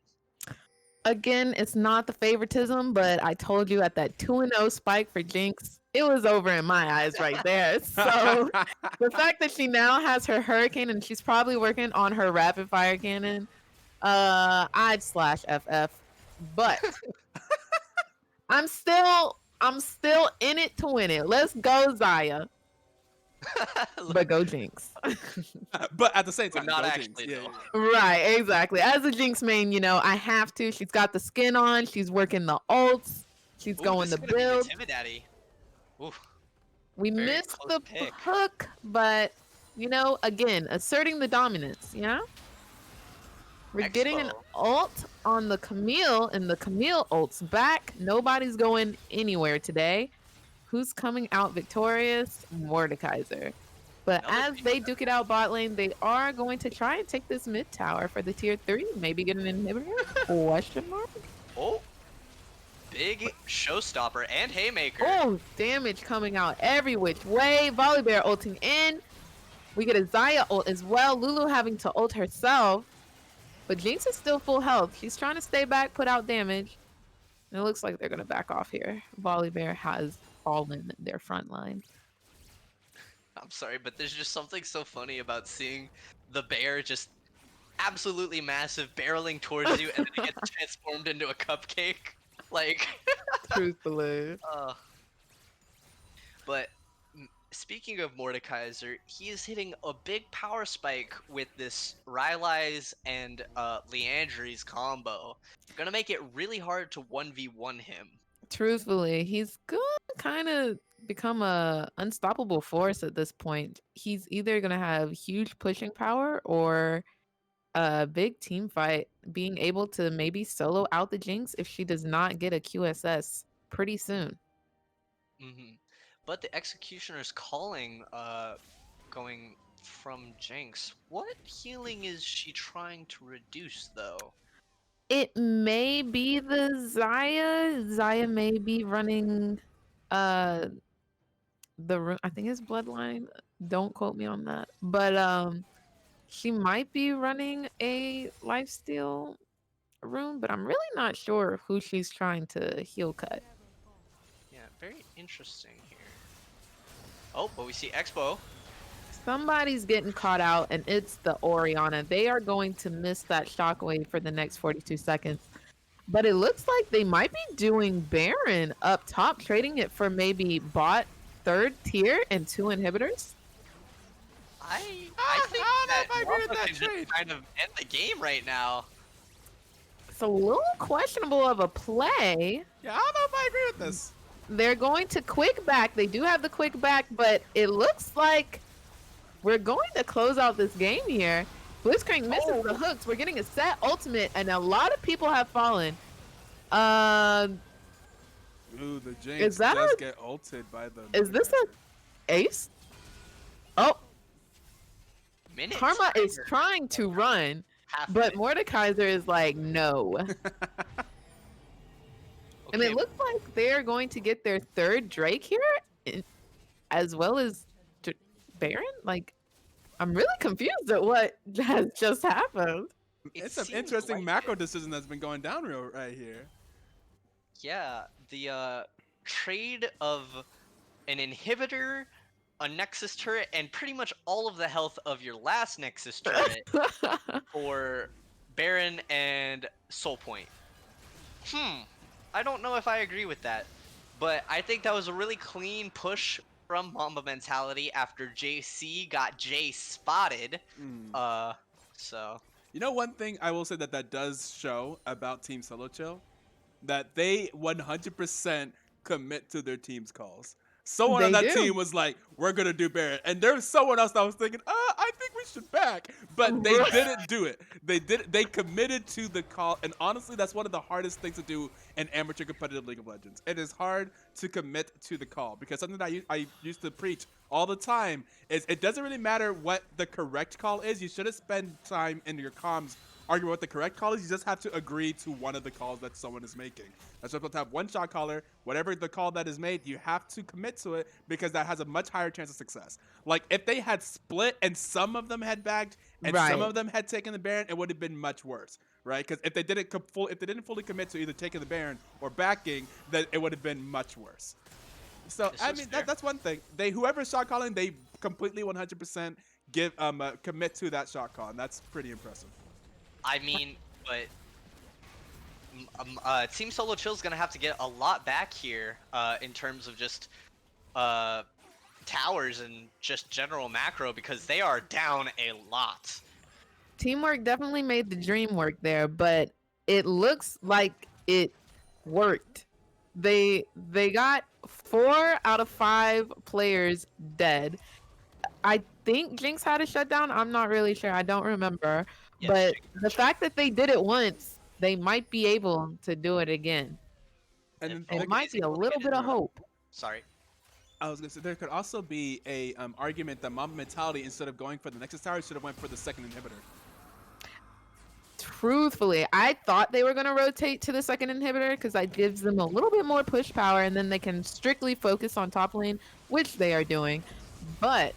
Again, it's not the favoritism, but I told you at that 2-0 spike for Jinx, it was over in my eyes right there. So the fact that she now has her hurricane and she's probably working on her rapid fire cannon, I'd slash FF. But I'm still in it to win it. Let's go, Zaya. But go Jinx. But at the same But time, not go actually, Jinx. though. Right, exactly. As a Jinx main, I have to. She's got the skin on. She's working the ults. She's Ooh, going this is the gonna be build. the Timidaddy. Ooh, We very missed close the pick. hook, but again, asserting the dominance. We're getting an Expo. ult on the Camille, and the Camille ult's back. Nobody's going anywhere today. Who's coming out victorious? Mordekaiser. But Another as big they duke it out bot lane, they are going to try and take this mid tower for the tier 3. Maybe get an inhibitor? Question mark? Oh, big showstopper and haymaker. Oh, damage coming out every which way. Volibear ulting in. We get a Zaya ult as well. Lulu having to ult herself. But Jinx is still full health. She's trying to stay back, put out damage. And it looks like they're going to back off here. Volibear has fallen their front line. I'm sorry, but there's just something so funny about seeing the bear just absolutely massive barreling towards you and then it gets transformed into a cupcake. Like, Truthfully. but speaking of Mordekaiser, he is hitting a big power spike with this Rylai's and Leandry's combo. Gonna make it really hard to 1v1 him. Truthfully, he's gonna kind of become a unstoppable force at this point. He's either gonna have huge pushing power or a big team fight, being able to maybe solo out the Jinx if she does not get a QSS pretty soon. But the Executioner's calling, going from Jinx. What healing is she trying to reduce, though? It may be the Zaya. Zaya may be running uh I think it's Bloodline. Don't quote me on that. But she might be running a lifesteal room, but I'm really not sure who she's trying to heal cut. Yeah, very interesting here. Oh, but we see Expo. Somebody's getting caught out, and it's the Orianna. They are going to miss that shockwave for the next 42 seconds. But it looks like they might be doing Baron up top, trading it for maybe bot 3rd tier and 2 inhibitors. I think I don't know that if I agree with Mamba that can just trade. kind of end the game right now. It's a little questionable of a play. Yeah, I don't know if I agree with this. They're going to quick back. They do have the quick back, but it looks like we're going to close out this game here. Blitzcrank misses the hooks. We're getting a set ultimate, and a lot of people have fallen. Ooh, the Jinx Is that does a- get ulted by the. Is this a ace? Oh, Minute Karma is trigger. trying to run, Half but minute. Mordekaiser is like, no. And Okay, it looks like they're going to get their 3rd Drake here, as well as Baron. Like, I'm really confused at what has just happened. it It's an seems interesting like macro it. decision that's been going down real right here. Yeah, the trade of an inhibitor, a Nexus turret, and pretty much all of the health of your last Nexus turret for Baron and Soul Point. I don't know if I agree with that, but I think that was a really clean push from Mamba Mentality after JC got J spotted. So You know, one thing I will say that does show about Team Solo Chill, that they 100% commit to their team's calls. Someone on They that do. team was like, "We're gonna do Barrett," and there was someone else that was thinking, I think we should back," but they didn't do it. They committed to the call, and honestly, that's one of the hardest things to do in amateur competitive League of Legends. It is hard to commit to the call because something that I used to preach all the time is it doesn't really matter what the correct call is. You shouldn't spend time in your comms arguing what the correct call is. You just have to agree to one of the calls that someone is making. That's supposed to have one shot caller. Whatever the call that is made, you have to commit to it because that has a much higher chance of success. Like if they had split and some of them had bagged and some Right. of them had taken the Baron, it would have been much worse. right? Because if if they didn't fully commit to either taking the Baron or backing, then it would have been much worse. So This I is mean fair. that's one thing. Whoever shot calling, they completely 100% give commit to that shot call, and that's pretty impressive. I mean, but Team Solo Chill's gonna have to get a lot back here in terms of just uh, towers and just general macro because they are down a lot. Teamwork definitely made the dream work there, but it looks like it worked. They got 4 out of 5 players dead. I think Jinx had a shutdown. I'm not really sure. I don't remember. Yes, But Jinx. the fact that they did it once, they might be able to do it again. And If then It there Vulcan might is be a able to get little in bit of there. hope. Sorry. I was gonna say there could also be a argument that Mamba mentality, instead of going for the Nexus Tower, should have went for the second inhibitor. Truthfully, I thought they were going to rotate to the second inhibitor because that gives them a little bit more push power and then they can strictly focus on top lane, which they are doing. But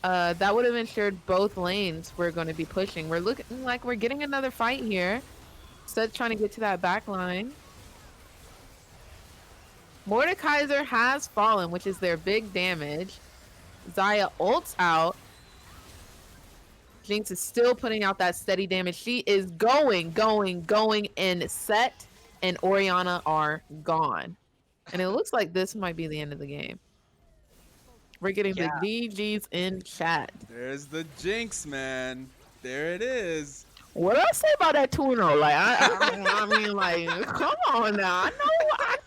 that would have ensured both lanes were going to be pushing. We're looking like we're getting another fight here. Instead trying to get to that back line. Mordekaiser has fallen, which is their big damage. Xayah ults out. Jinx is still putting out that steady damage. She is going, and Set and Orianna are gone. And it looks like this might be the end of the game. We're getting Yeah. the GGs in chat. There's the Jinx, man. There it is. What did I say about that 2-0? Like, I mean, like, come on now. I know what I'm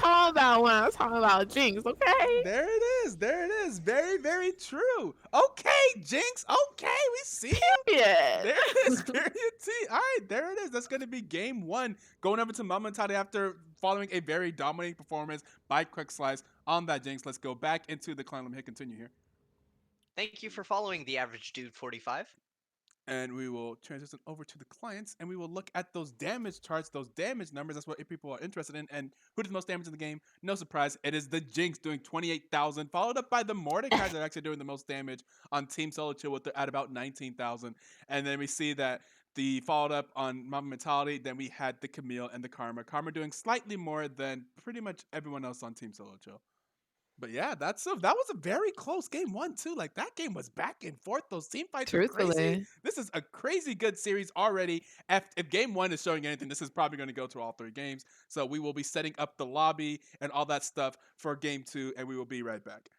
talking about when I'm talking about Jinx, okay? There it is. There it is. Very, very true. Okay, Jinx. Okay, we see you. Yeah. There it is. Period T. All right, there it is. That's going to be game one. Going over to Mamba Mentality after following a very dominating performance by Quick Slice on that Jinx. Let's go back into the clan. Let me hit continue here. Thank you for following the average dude 45. And we will transition over to the clients, and we will look at those damage charts, those damage numbers. That's what people are interested in. And who did the most damage in the game? No surprise, it is the Jinx doing 28,000, followed up by the Mordekaiser actually doing the most damage on Team Solo Chill at about 19,000. And then we see that the followed up on Mamba Mentality, then we had the Camille and the Karma. Karma doing slightly more than pretty much everyone else on Team Solo Chill. But yeah, that was a very close game one too. Like that game was back and forth. Those team fights are crazy. Truthfully. This is a crazy good series already. If game one is showing anything, this is probably going to go to all 3 games. So we will be setting up the lobby and all that stuff for game 2, and we will be right back.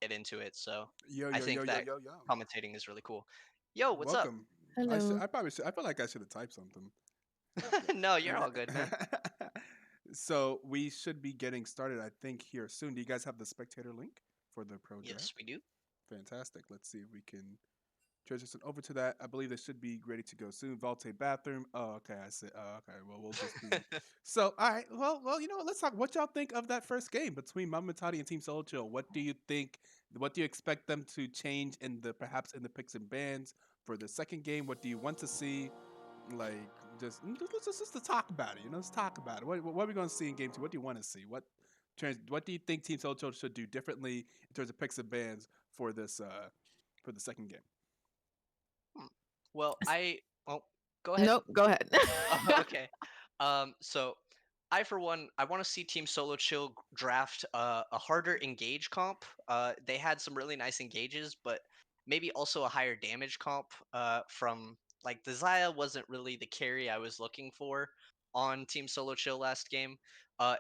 get into it. So Yo, I yo, yo, think yo, that yo, yo. commentating is really cool. Yo, what's up? Welcome. Hello. I probably should. I feel like I should have typed something. No, you're all good, man. So we should be getting started, I think, here soon. Do you guys have the spectator link for the pro draft? Yes, we do. Fantastic. Let's see if we can transition over to that. I believe they should be ready to go soon. Valte bathroom. Oh, okay. I see. Oh, okay. Well, we'll just be. So, all right. Well. You know what? Let's talk. What y'all think of that first game between Mamba Tati and Team Solo Chill? What do you think? What do you expect them to change in the perhaps in the picks and bans for the second game? What do you want to see? Like, just to talk about it. Let's talk about it. What are we going to see in game two? What do you want to see? What do you think Team Solo Chill should do differently in terms of picks and bans for this for the second game? Hmm. Well, oh, go ahead. Nope, go ahead. Okay. So I, for one, I want to see Team Solo Chill draft a harder engage comp. They had some really nice engages, but maybe also a higher damage comp. From like the Zaya wasn't really the carry I was looking for on Team Solo Chill last game.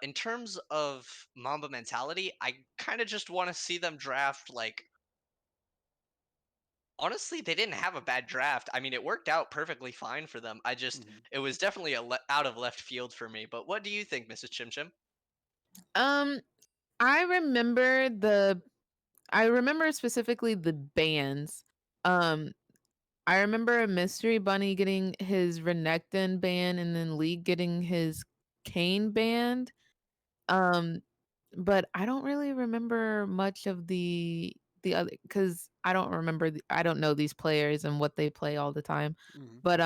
In terms of Mamba mentality, I kind of just want to see them draft like honestly, they didn't have a bad draft. I mean, it worked out perfectly fine for them. Mhm. It was definitely out of left field for me. But what do you think, Mrs. Chim Chim? um, I remember I remember specifically the bands. Um, I remember Mystery Bunny getting his Renekton band and then League getting his Kane band. Um, but I don't really remember much of the other because I don't remember I don't know these players and what they play all the time. Mhm. But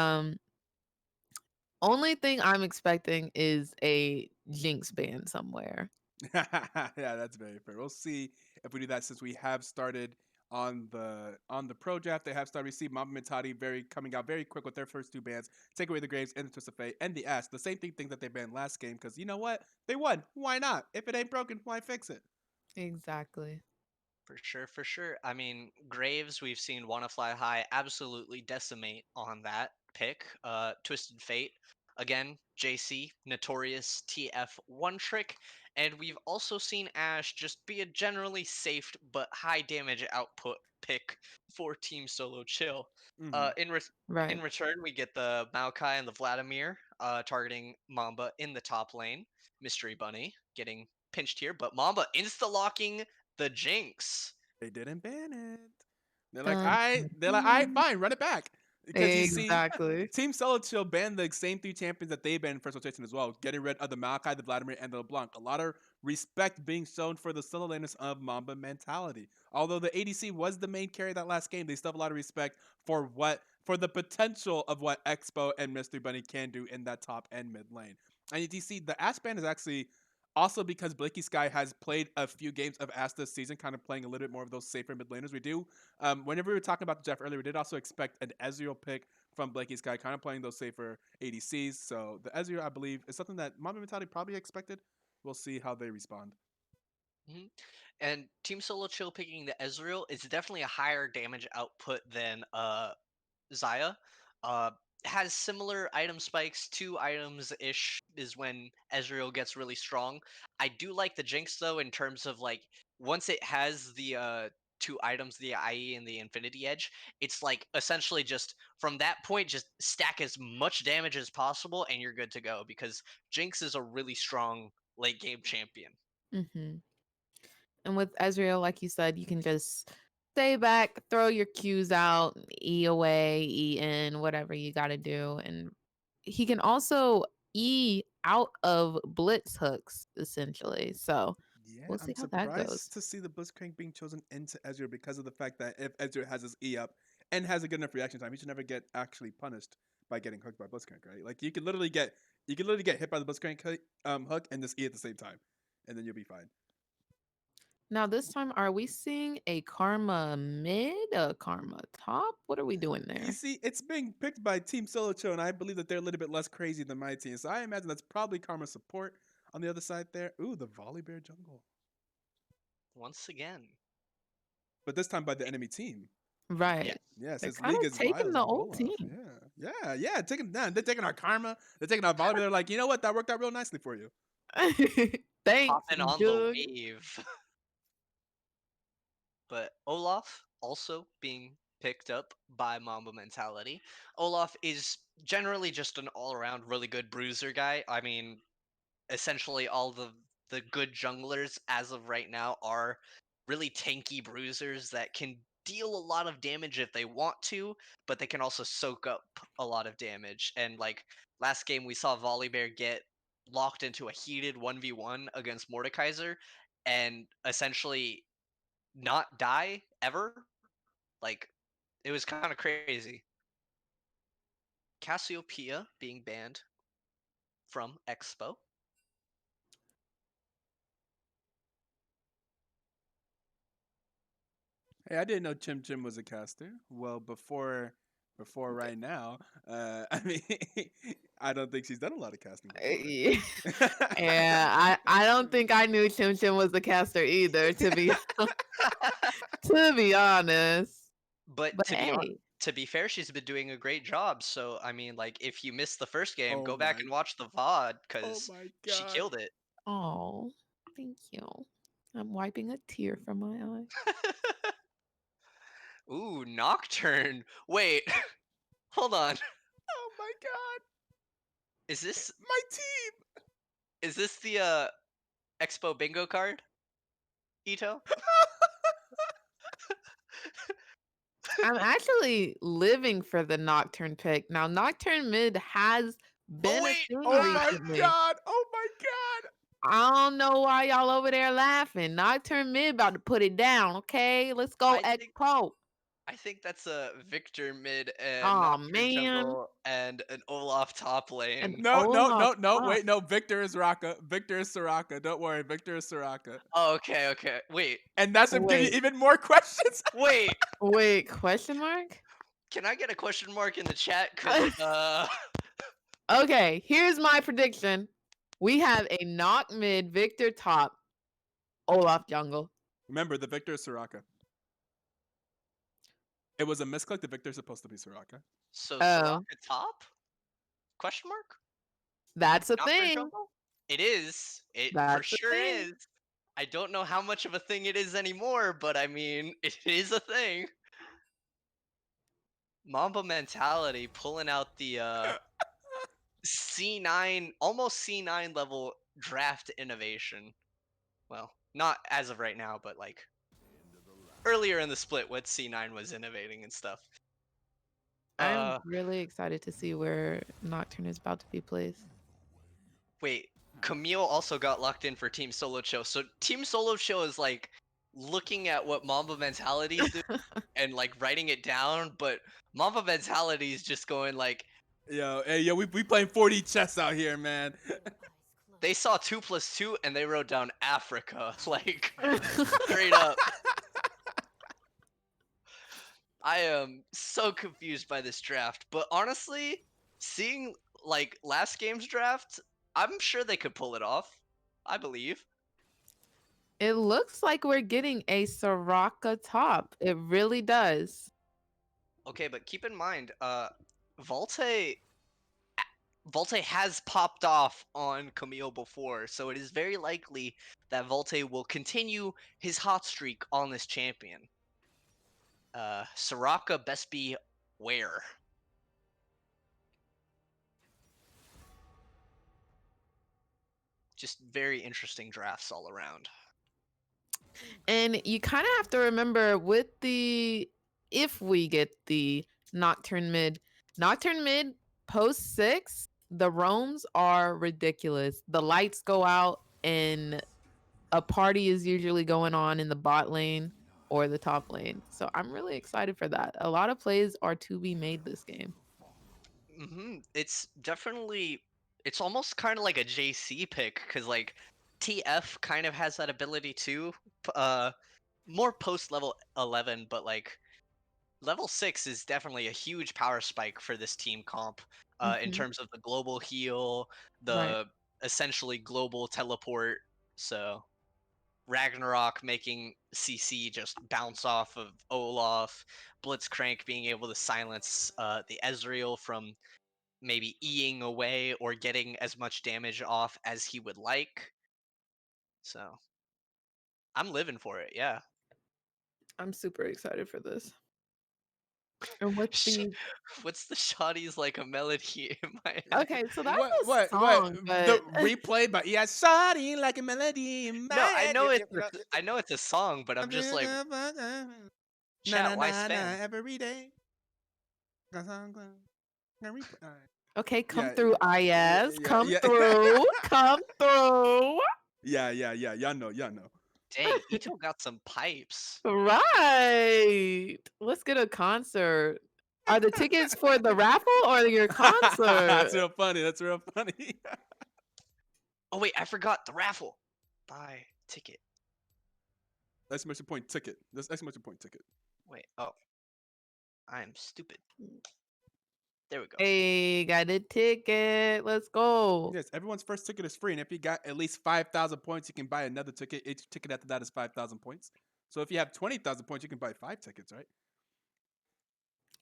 only thing I'm expecting is a Jinx band somewhere. Yeah, that's very fair. We'll see if we do that since we have started on the pro draft. They have started. We see Mamba Mentati very coming out very quick with their first two bans. Take away the Graves and the Twist of Fate and the Ash. The same thing that they banned last game because you know what? They won. Why not? If it ain't broken, why fix it? Exactly. For sure, for sure. I mean, Graves, we've seen Wanna Fly High absolutely decimate on that pick. Twisted Fate, again, JC, notorious TF one trick. And we've also seen Ash just be a generally safe but high damage output pick for Team Solo Chill. Hmm. In Right. return, we get the Maokai and the Vladimir targeting Mamba in the top lane. Mystery Bunny getting pinched here, but Mamba insta-locking the Jinx. They didn't ban it. They're like, all Dun, right. dun, They're like, all right, dun. fine, run it back. Because you see, Exactly. Team Solo Chill banned the same three champions that they banned in first rotation as well, getting rid of the Maokai, the Vladimir, and the LeBlanc. A lot of respect being shown for the solo laners of Mamba mentality. Although the ADC was the main carry that last game, they still have a lot of respect for the potential of what Expo and Mystery Bunny can do in that top and mid lane. And you see, the Ash ban is actually also because Blakey Sky has played a few games of Ash this season, kind of playing a little bit more of those safer mid laners. We do, whenever we were talking about the Jeff earlier, we did also expect an Ezreal pick from Blakey Sky, kind of playing those safer ADCs. So the Ezreal, I believe, is something that Mamba Mentality probably expected. We'll see how they respond. Mhm. And Team Solo Chill picking the Ezreal is definitely a higher damage output than Zaya. Uh, has similar item spikes, 2 items ish is when Ezreal gets really strong. I do like the Jinx though, in terms of like once it has the 2 items, the IE and the Infinity Edge, it's like essentially just from that point, just stack as much damage as possible and you're good to go because Jinx is a really strong late game champion. Hmm. And with Ezreal, like you said, you can just stay back, throw your Qs out, E away, E in, whatever you got to do. And he can also E out of blitz hooks, essentially. So Yeah, we'll I'm see how that goes. surprised to see the Blitzcrank being chosen into Ezreal because of the fact that if Ezreal has his E up and has a good enough reaction time, he should never get actually punished by getting hooked by Blitzcrank, right? Like you can literally get hit by the Blitzcrank hook and just E at the same time, and then you'll be fine. Now, this time, are we seeing a Karma mid, a Karma top? What are we doing You there? see, it's being picked by Team Solo Cho, and I believe that they're a little bit less crazy than my team. So I imagine that's probably Karma support on the other side there. Ooh, the Volley Bear jungle. Once again. But this time by the enemy team. Yes. Right. Yes, They're his kind league of is taking wild the as old Olaf. team. Yeah. They're taking our karma. They're taking our volley. They're like, you know what? That worked out real nicely for you. Thanks, Hopping on the Doug. wave. but Olaf also being picked up by Mamba Mentality. Olaf is generally just an all-around really good bruiser guy. I mean, essentially all the good junglers as of right now are really tanky bruisers that can deal a lot of damage if they want to, but they can also soak up a lot of damage. And like last game, we saw Volibear get locked into a heated 1v1 against Mordekaiser and essentially not die ever. Like it was kind of crazy. Cassiopeia being banned from Expo. Hey, I didn't know Chim Chim was a caster. Well, before right now, I mean, I don't think she's done a lot of casting Yeah, before. I don't think I knew Chim Chim was the caster either, to be to be honest. But But hey, to be fair, she's been doing a great job. So I mean, like, if you missed the first game, Oh go back my, and watch the VOD oh because my she God. killed it. oh, thank you. I'm wiping a tear from my eye. Ooh, Nocturne. Wait, hold on. Oh my God. Is this My team. the Expo bingo card, Ito? I'm actually living for the Nocturne pick. Now, Nocturne mid has Oh been a wait, thing Oh my recently. God. Oh my God. I don't know why y'all over there laughing. Nocturne mid about to put it down, okay? Let's go I think Expo. I think that's a Victor mid and Oh Nocturne man. jungle and an Olaf top And lane. No, no, Olaf no, no. top. Wait, no. Victor is Raka. Victor is Soraka. Don't worry. Victor is Soraka. Oh, okay, okay. Wait, And that's him giving you Wait, even more questions. wait. wait, question mark? Can I get a question mark in the chat? Cause Okay, here's my prediction. We have a knock mid, Victor top, Olaf jungle. Remember, the Victor is Soraka. It was a misclick. The Victor's supposed to be Soraka. so Oh, Soraka top? Question mark? that's a Nocturne thing. jungle? It is. It for That's a sure thing. is. I don't know how much of a thing it is anymore, but I mean, it is a thing. Mamba mentality pulling out the C9, almost C9 level draft innovation. Well, not as of right now, but like earlier in the split when C9 was innovating and stuff. I'm Uh, really excited to see where Nocturne is about to be placed. wait, Camille also got locked in for Team Solo Show. So Team Solo Show is like looking at what Mamba Mentality's doing and like writing it down, but Mamba Mentality is just going like Yo, hey, yo, we playing 40 chess out here, man. they saw 2+2 and they wrote down Africa, like straight up. I am so confused by this draft, but honestly, seeing like last game's draft, I'm sure they could pull it off. I believe. It looks like we're getting a Soraka top. It really does. Okay, but keep in mind, Volte Volte has popped off on Camille before, so it is very likely that Volte will continue his hot streak on this champion. Soraka best be where? Just very interesting drafts all around. And you kind of have to remember with the if we get the Nocturne mid post 6, the roams are ridiculous. The lights go out and a party is usually going on in the bot lane or the top lane. So I'm really excited for that. A lot of plays are to be made this game. It's definitely it's almost kind of like a JC pick because like TF kind of has that ability too. More post level 11, but like level 6 is definitely a huge power spike for this team comp in Hmm. terms of the global heal, Right. the essentially global teleport. So Ragnarok making CC just bounce off of Olaf, Blitzcrank being able to silence the Ezreal from maybe eing away or getting as much damage off as he would like. So I'm living for it, yeah. I'm super excited for this. And with Sh- the What's the shotties like a melody in my head? okay, so that's What? a What? song, The but replay, but yeah, starting like a melody in my No, I head. know I know it's a song, but I'm just like, Na na chat, why na na spam? every day. Replay. All right. okay, come Yeah, through, yeah, IS. yeah, Come yeah, through. Come through. yeah, yeah. Y'all know, y'all know. Dang, Etoe got some pipes. Right. Let's get a concert. Are the tickets for the raffle or your That's concert? real funny. That's real funny. Oh wait, I forgot the raffle. Buy ticket. Exclamation point ticket. This exclamation point ticket. Wait, oh, I'm stupid. There we go. Hey, got a ticket. Let's go. Yes, everyone's first ticket is free, and if you got at least 5,000 points, you can buy another ticket. Each ticket after that is 5,000 points. So if you have 20,000 points, you can buy 5 tickets, right?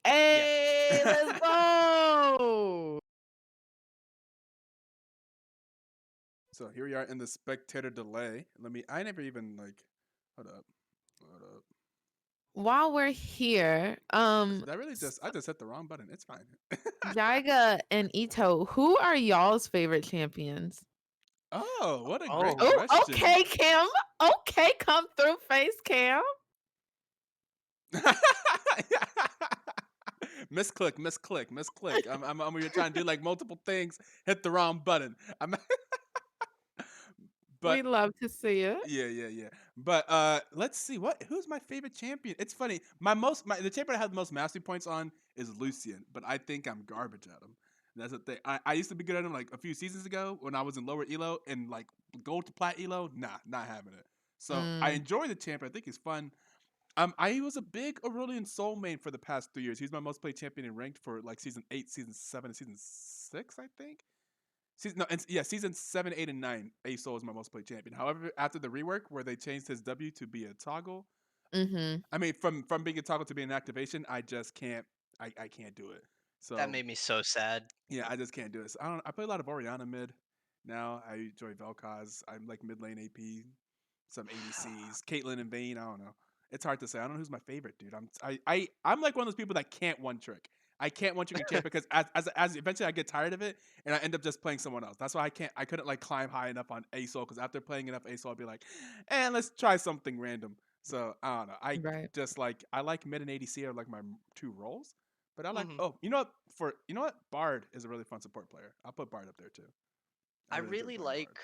Yeah. Hey, let's go. So here we are in the spectator delay. I never even hold up. While we're here, Did I really I just hit the wrong button. It's fine. Jaiga and Ito, who are y'all's favorite champions? Oh, what a great Oh. Oh, question. okay, Kim. Okay, come through, face cam. Misclick. You're trying to do like multiple things, hit the wrong button. But We love to see it. yeah. But let's see who's my favorite champion. It's funny. The champion I have the most mastery points on is Lucian, but I think I'm garbage at him. That's the thing. I used to be good at him like a few seasons ago when I was in lower elo and like gold to plat elo. Nah, not having it. So I enjoy the champion. I think he's fun. I was a big Aurelian Soul main for the past 3 years. He's my most played champion in ranked for like season 8, season 7, and season 6, I think. Season 7, 8, and 9. Soul is my most played champion. However, after the rework where they changed his W to be a toggle, I mean from being a toggle to being an activation, I just can't. I can't do it. That So made me so sad. yeah, I just can't do it. So, I play a lot of Orianna mid. Now I enjoy Vel'Koz. I'm like mid lane AP, some ADCs, Caitlyn and Vayne. I don't know. It's hard to say. I don't know who's my favorite, dude. I'm like one of those people that can't one trick. I can't one trick a champ because as eventually I get tired of it and I end up just playing someone else. That's why I couldn't like climb high enough on ASOL because after playing enough ASOL, I'll be like, let's try something random. So I don't know. I Right. just I like mid and ADC are like my 2 roles. But I like Mhm. you know what? Bard is a really fun support player. I'll put Bard up there too. I really enjoy really playing like. Bard.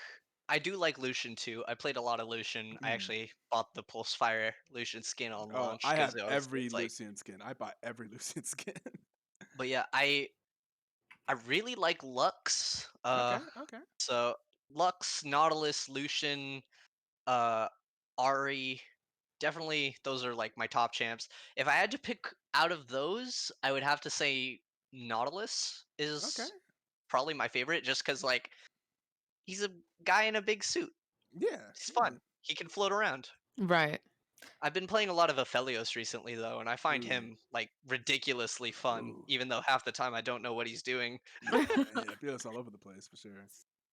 I do like Lucian too. I played a lot of Lucian. I Mm. actually bought the Pulsefire Lucian skin on Oh, launch I because have every it's like. Lucian skin. I bought every Lucian skin. But yeah, I really like Lux. Okay. So Lux, Nautilus, Lucian, uh, Ari. Definitely, those are like my top champs. If I had to pick out of those, I would have to say Nautilus Okay. is probably my favorite, just because like he's a guy in a big suit. Yeah. He's Yeah. fun. He can float around. Right. I've been playing a lot of Aphelios recently though, and I find Ooh. him like ridiculously fun, Ooh. even though half the time I don't know what he's doing. Yeah. I feel it's all over the place for sure.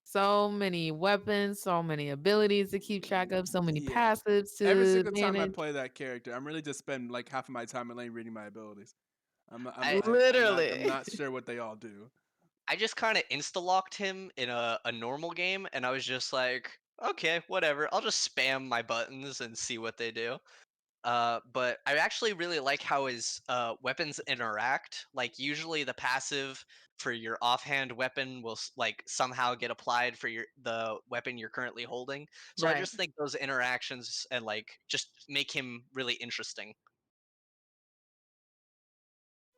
So many weapons, so many abilities to keep track of, so many Yeah. passives Every to single time I manage. play that character, I'm really just spend like half of my time in lane reading my abilities. I I'm Literally. not sure what they all do. I just kind of insta locked him in a normal game, and I was just like, okay, whatever. I'll just spam my buttons and see what they do. But I actually really like how his weapons interact. Like usually the passive for your offhand weapon will like somehow get applied for the weapon you're currently holding. So I Right. just think those interactions and like just make him really interesting.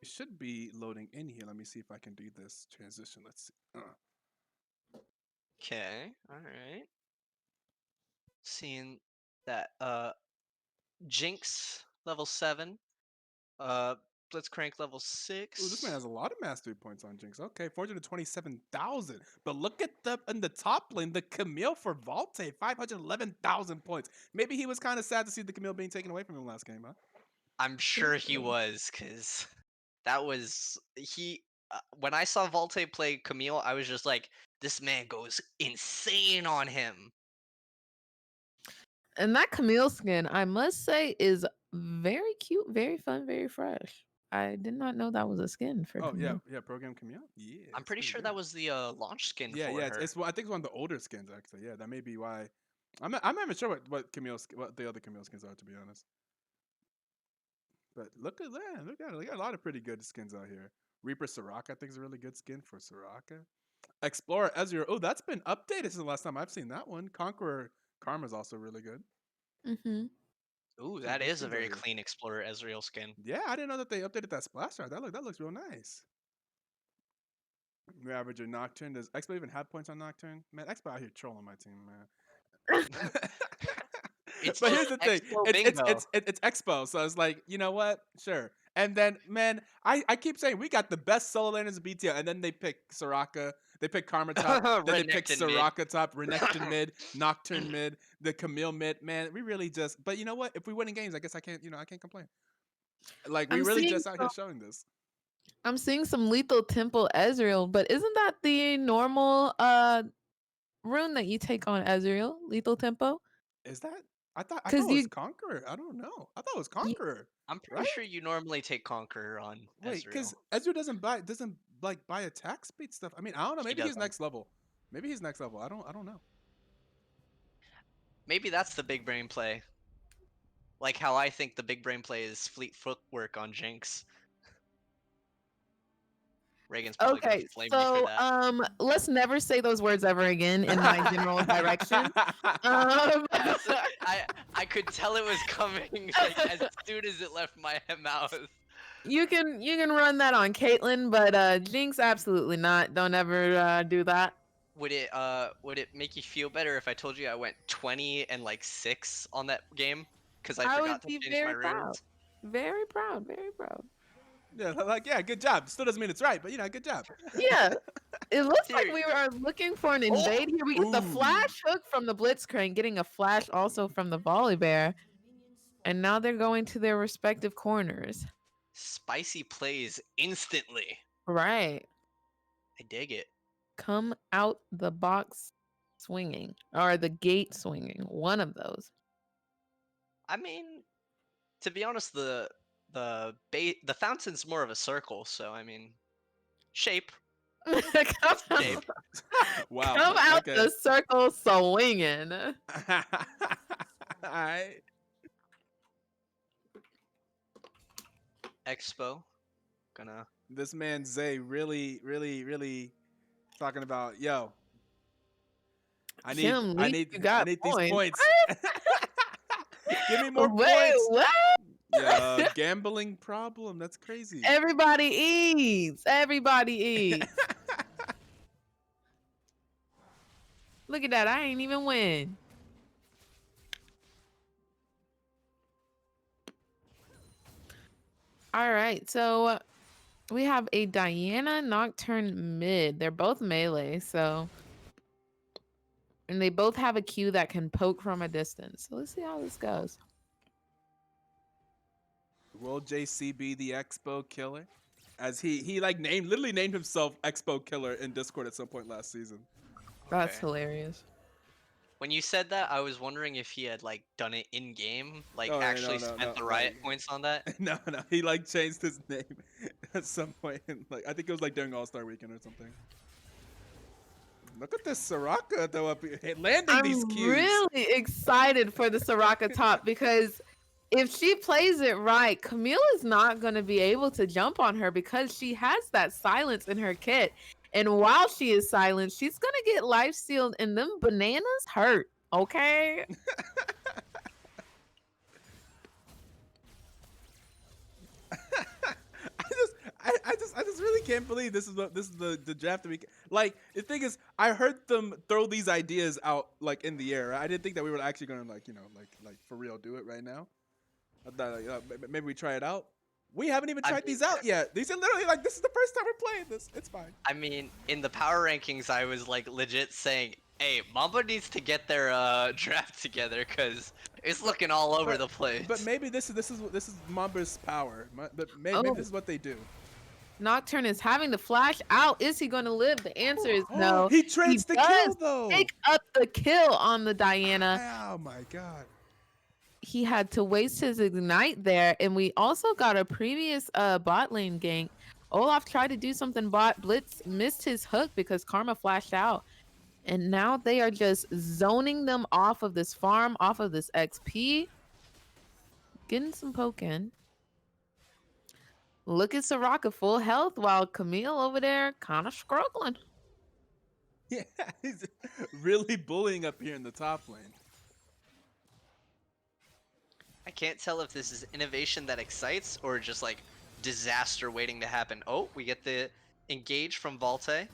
It should be loading in here. Let me see if I can do this transition. Let's see. Okay, all right. Seeing that Jinx level 7, Blitzcrank level Ooh, this man 6. has a lot of mastery points on Jinx. Okay, 427,000. But look at in the top lane, the Camille for Valte, 511,000 points. Maybe he was kind of sad to see the Camille being taken away from him last game, huh? I'm sure he was, cuz that was he when I saw Valte play Camille, I was just like, this man goes insane on him. And that Camille skin, I must say, is very cute, very fun, very fresh. I did not know that was a skin for Oh yeah, Camille. yeah. Program Camille. Yeah, I'm it's pretty pretty sure good. that was the launch skin Yeah, for yeah. her. I think it's one of the older skins actually. Yeah, that may be why. I'm not even sure what the other Camille skins are, to be honest. But look at that. Look at a lot of pretty good skins out here. Reaper Soraka, I think, is a really good skin for Soraka. Explorer Ezreal. Oh, that's been updated since the last time I've seen that one. Conqueror Karma's also really good. Mm-hmm. Ooh, Some that good is a skins out very here. clean Explorer Ezreal skin. Yeah, I didn't know that they updated that splash art. That looks real nice. We average your Nocturne. Does Expo even have points on Nocturne? Man, Expo out here trolling my team, man. It's But just here's the thing, Expo it's it's bingo. it's it's Expo, so it's like, you know what? Sure. And then, man, I keep saying we got the best solo laners in BTL, and then they pick Soraka, they pick Karma top, then they pick Renekton mid. Soraka top, Renekton mid, Nocturne mid, the Camille mid. Man, we really just. But you know what? If we win in games, I guess I can't complain. Like we I'm really seeing just out here showing this. I'm seeing some Lethal Temple Ezreal, but isn't that the normal rune that you take on Ezreal, Lethal Tempo? Is that? I thought Because it was you, Conqueror. I don't know. I thought it was you Conqueror, I'm pretty right? sure you normally take Conqueror on Wait, Ezreal. because Ezreal doesn't like buy attack speed stuff. I mean, I don't know. He Maybe he's doesn't. next level. Maybe he's next level. I don't know. Maybe that's the big brain play. Like how I think the big brain play is fleet footwork on Jinx. Reagan's probably gonna okay? flame me for So that. let's never say those words ever again in my general direction. Um, I could tell it was coming like as soon as it left my mouth. you can run that on Caitlyn, but Jinx absolutely not. Don't ever do that. Would it make you feel better if I told you I went 20 and like 6 on that game because I I would forgot to be change my very proud. runes? Very proud, very proud. Yeah, like yeah, good job. Still doesn't mean it's right, but you know, good job. Yeah, it looks like Here. we are looking for an Oh! invade here. We get the Ooh. flash hook from the Blitzcrank, getting a flash also from the Volibear, and now they're going to their respective corners. Spicy plays instantly. Right, I dig it. come out the box swinging or the gate swinging. One of those. I mean, to be honest, the fountain's more of a circle, so I mean, shape. come Shape. Wow. come out Okay. the circle swinging. All right. Expo. Gonna. This man Zay really talking about yo. Kim Lee, you I got need these points. points. Give me more Wait, points. what? Yeah, gambling problem. That's crazy. Everybody eats. Everybody eats. Look at that. I ain't even win. All right. So we have a Diana Nocturne mid. They're both melee. So, and they both have a Q that can poke from a distance. So let's see how this goes. Will JC be the Expo killer? As he like literally named himself Expo Killer in Discord at some point last season. That's Okay. hilarious. When you said that, I was wondering if he had like done it in game, like Oh, actually no, spent the riot points on that. No, he like changed his name at some point. Like I think it was like during All Star Weekend or something. Look at this Soraka though up here, landing these I'm cues. really excited for the Soraka top because if she plays it right, Camille is not going to be able to jump on her because she has that silence in her kit. And while she is silent, she's going to get life sealed and them bananas hurt. Okay? I just really can't believe this is the draft that we like. The thing is, I heard them throw these ideas out like in the air. Right? I didn't think that we were actually gonna like for real do it right now. I thought like, maybe we try it out. We haven't even tried these out yet. These are literally like this is the first time we're playing this. It's fine. I mean, in the power rankings, I was like legit saying, "Hey, Mamba needs to get their draft together because it's looking all over the place." But maybe this is Mamba's power. But maybe this is what they do. Nocturne is having the flash out. Is he going to live? The answer is no. He trades the kill does though. Pick up the kill on the Diana. Oh my god. he had to waste his ignite there, and we also got a previous bot lane gank. Olaf tried to do something bot. Blitz missed his hook because Karma flashed out. And now they are just zoning them off of this farm, off of this XP. Getting some poke in. Look at Soraka full health while Camille over there kind of struggling. Yeah, he's really bullying up here in the top lane. I can't tell if this is innovation that excites or just like disaster waiting to happen. Oh, we get the engage from Valte.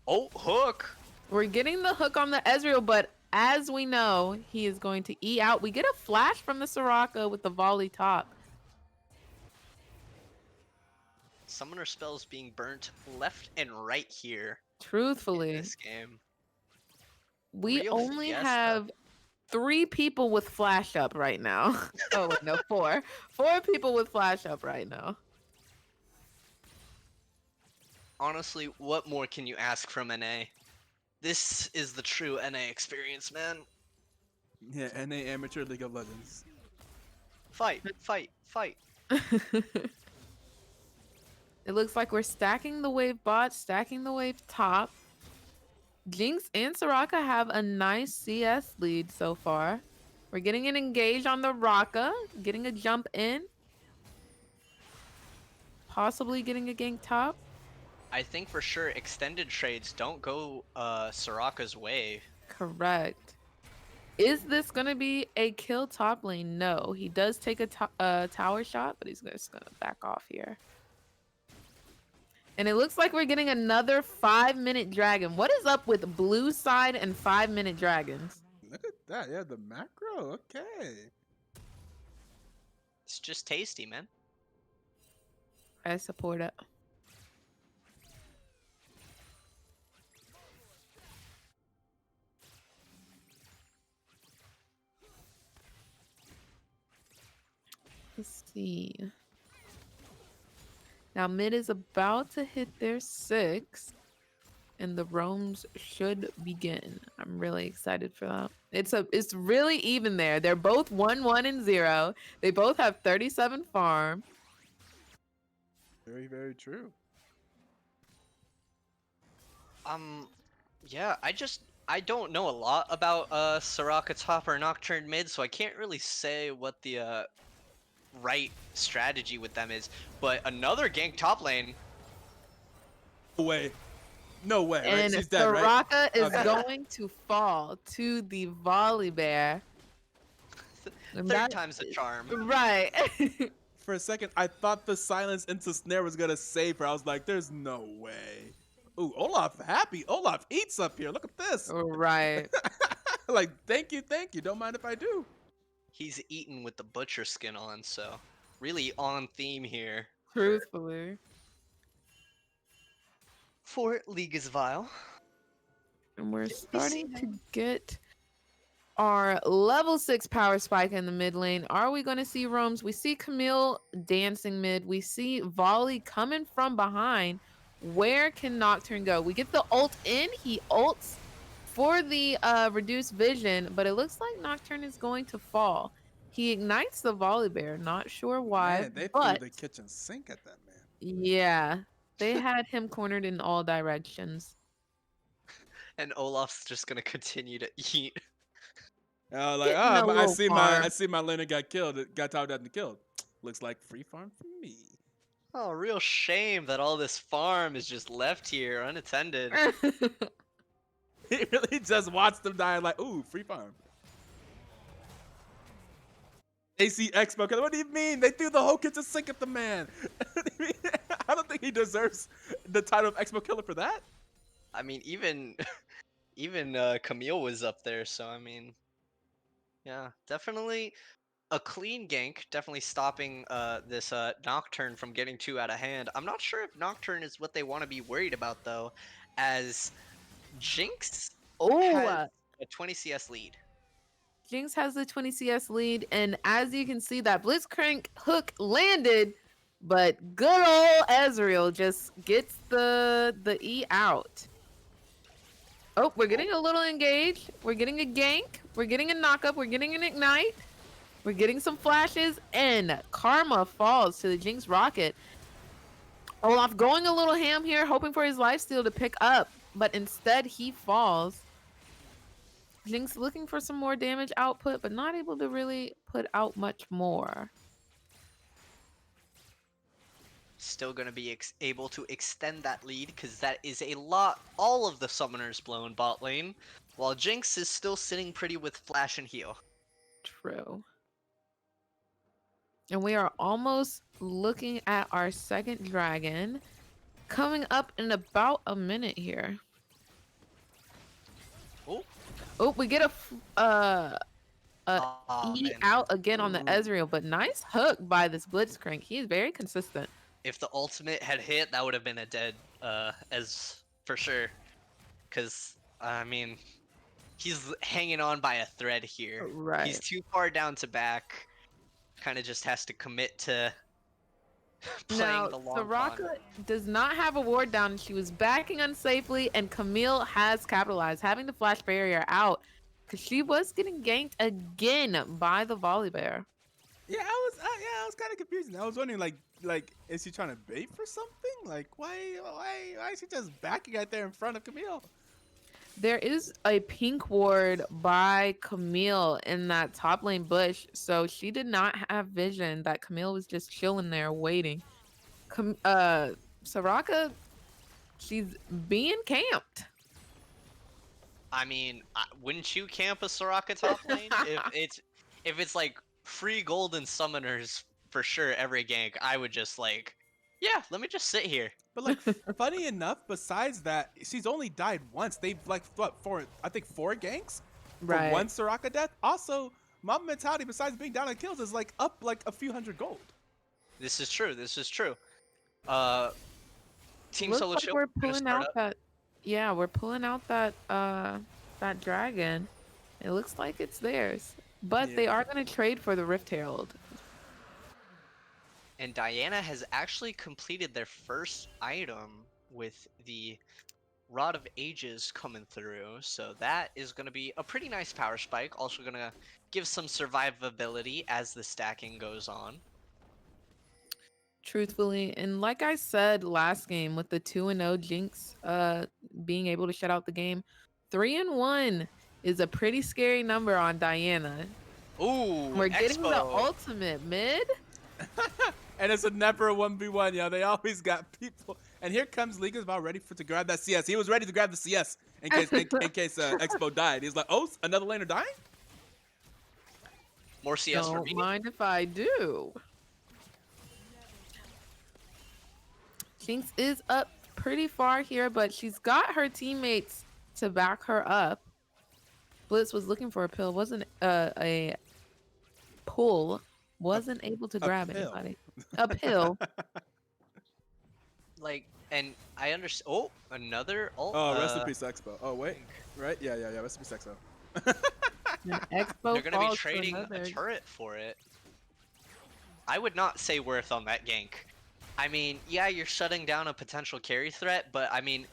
Oh, hook! We're getting the hook on the Ezreal, but as we know, he is going to E out. We get a flash from the Soraka with the volley top. Summoner spells being burnt left and right here in Truthfully, this game. we Real only fiesta. have 3 people with flash up right now. Oh, wait, no, 4. 4 people with flash up right now. Honestly, what more can you ask from NA? This is the true NA experience, man. Yeah, NA Amateur League of Legends. Fight, fight, fight. It looks like we're stacking the wave bot, stacking the wave top. Jinx and Soraka have a nice CS lead so far. We're getting an engage on the Raka, getting a jump in. Possibly getting a gank top. I think for sure extended trades don't go Soraka's way. Correct. Is this going to be a kill top lane? No. He does take a tower shot, but he's just going to back off here. And it looks like we're getting another 5-minute dragon. What is up with blue side and 5-minute dragons? Look at that. Yeah, the macro. Okay. It's just tasty, man. I support it. Let's see. Now mid is about to hit their 6, and the roams should begin. I'm really excited for that. It's really even there. They're both 1-1 and 0. They both have 37 farm. Very, very true. Yeah, I don't know a lot about Soraka top or Nocturne mid, so I can't really say what the right strategy with them is. But another gank top lane. No way. No way. Right? And She's dead, right? Soraka is Okay. going to fall to the volley bear. And Third that- time's a charm. Right. For a second, I thought the silence into snare was gonna save her. I was like, "There's no way." Ooh, Olaf happy. Olaf eats up here. Look at this. Right. Like, thank you. Don't mind if I do. He's eaten with the butcher skin on, so really on theme here. Truthfully. For League is Vile. And we're starting to get our level 6 power spike in the mid lane. Are we going to see roams? We see Camille dancing mid. We see Volley coming from behind. Where can Nocturne go? We get the ult in. He ults for the reduced vision, but it looks like Nocturne is going to fall. He ignites the volley bear. Not sure why, Man, they but threw the kitchen sink at that man. yeah, they had him cornered in all directions. And Olaf's just gonna continue to eat. Like, Getting a I little see farm. my laner got killed. It got towered out and killed. Looks like free farm for me. Oh, real shame that all this farm is just left here unattended. He really just watched them die and like, ooh, free farm. AC Expo, what do you mean? They threw the whole kitchen sink at the man. I don't think he deserves the title of Expo Killer for that. I mean, even Camille was up there, so I mean, yeah, definitely a clean gank, definitely stopping this Nocturne from getting too out of hand. I'm not sure if Nocturne is what they want to be worried about though, as Jinx Oh, has a 20 CS lead. Jinx has the 20 CS lead, and as you can see, that Blitzcrank hook landed, but good old Ezreal just gets the E out. Oh, we're getting a little engaged. We're getting a gank. We're getting a knockup. We're getting an ignite. We're getting some flashes, and Karma falls to the Jinx rocket. Olaf going a little ham here, hoping for his lifesteal to pick up, but instead he falls. Jinx looking for some more damage output, but not able to really put out much more. Still going to be able to extend that lead because that is a lot. All of the summoners blown bot lane, while Jinx is still sitting pretty with flash and heal. True. And we are almost looking at our second dragon coming up in about a minute here. Oh, Oh, we get a E man. out again on the Ooh. Ezreal, but nice hook by this Blitzcrank. He is very consistent. If the ultimate had hit, that would have been a dead as for sure. Because, I mean, he's hanging on by a thread here. Right. He's too far down to back. Kind of just has to commit to playing Now, the long con. Soraka does not have a ward down. She was backing unsafely, and Camille has capitalized, having the flash barrier out, because she was getting ganked again by the volley bear. Yeah, I was kind of confused. I was wondering, like, is he trying to bait for something? Like, why is he just backing right there in front of Camille? There is a pink ward by Camille in that top lane bush, so she did not have vision that Camille was just chilling there waiting. Soraka, she's being camped. I mean, wouldn't you camp a Soraka top lane? if it's like free golden summoners for sure every gank, I would just like, yeah, let me just sit here. But like, funny enough, besides that, she's only died once. They've like four ganks for Right. one Soraka death. Also, Mamba mentality, besides being down on kills, is like up like a few hundred gold. This is true. This is true. Team Looks Solo like Chill. we're gonna pulling start out up. that. Yeah, we're pulling out that that dragon. It looks like it's theirs, but they Yeah. are going to trade for the Rift Herald. And Diana has actually completed their first item with the Rod of Ages coming through. So that is going to be a pretty nice power spike. Also going to give some survivability as the stacking goes on. Truthfully, and like I said last game with the 2-0 Jinx being able to shut out the game, 3-1 is a pretty scary number on Diana. Ooh, We're getting the Expo. ultimate mid. And it's a never a 1v1, yo. They always got people. And here comes Liga's about ready to grab that CS. He was ready to grab the CS in case Expo died. He's like, oh, another laner dying? More CS for Don't me. mind if I do. Jinx is up pretty far here, but she's got her teammates to back her up. Blitz was looking for a pill, wasn't a pull, wasn't able to grab pill. anybody. A pill. Like, and I understand. Oh, another ult. Oh, rest in peace, Expo. Oh, wait. Right? Yeah. Rest in peace, Expo. And Expo They're going to be falls to trading a another. turret for it. I would not say worth on that gank. I mean, yeah, you're shutting down a potential carry threat, but I mean,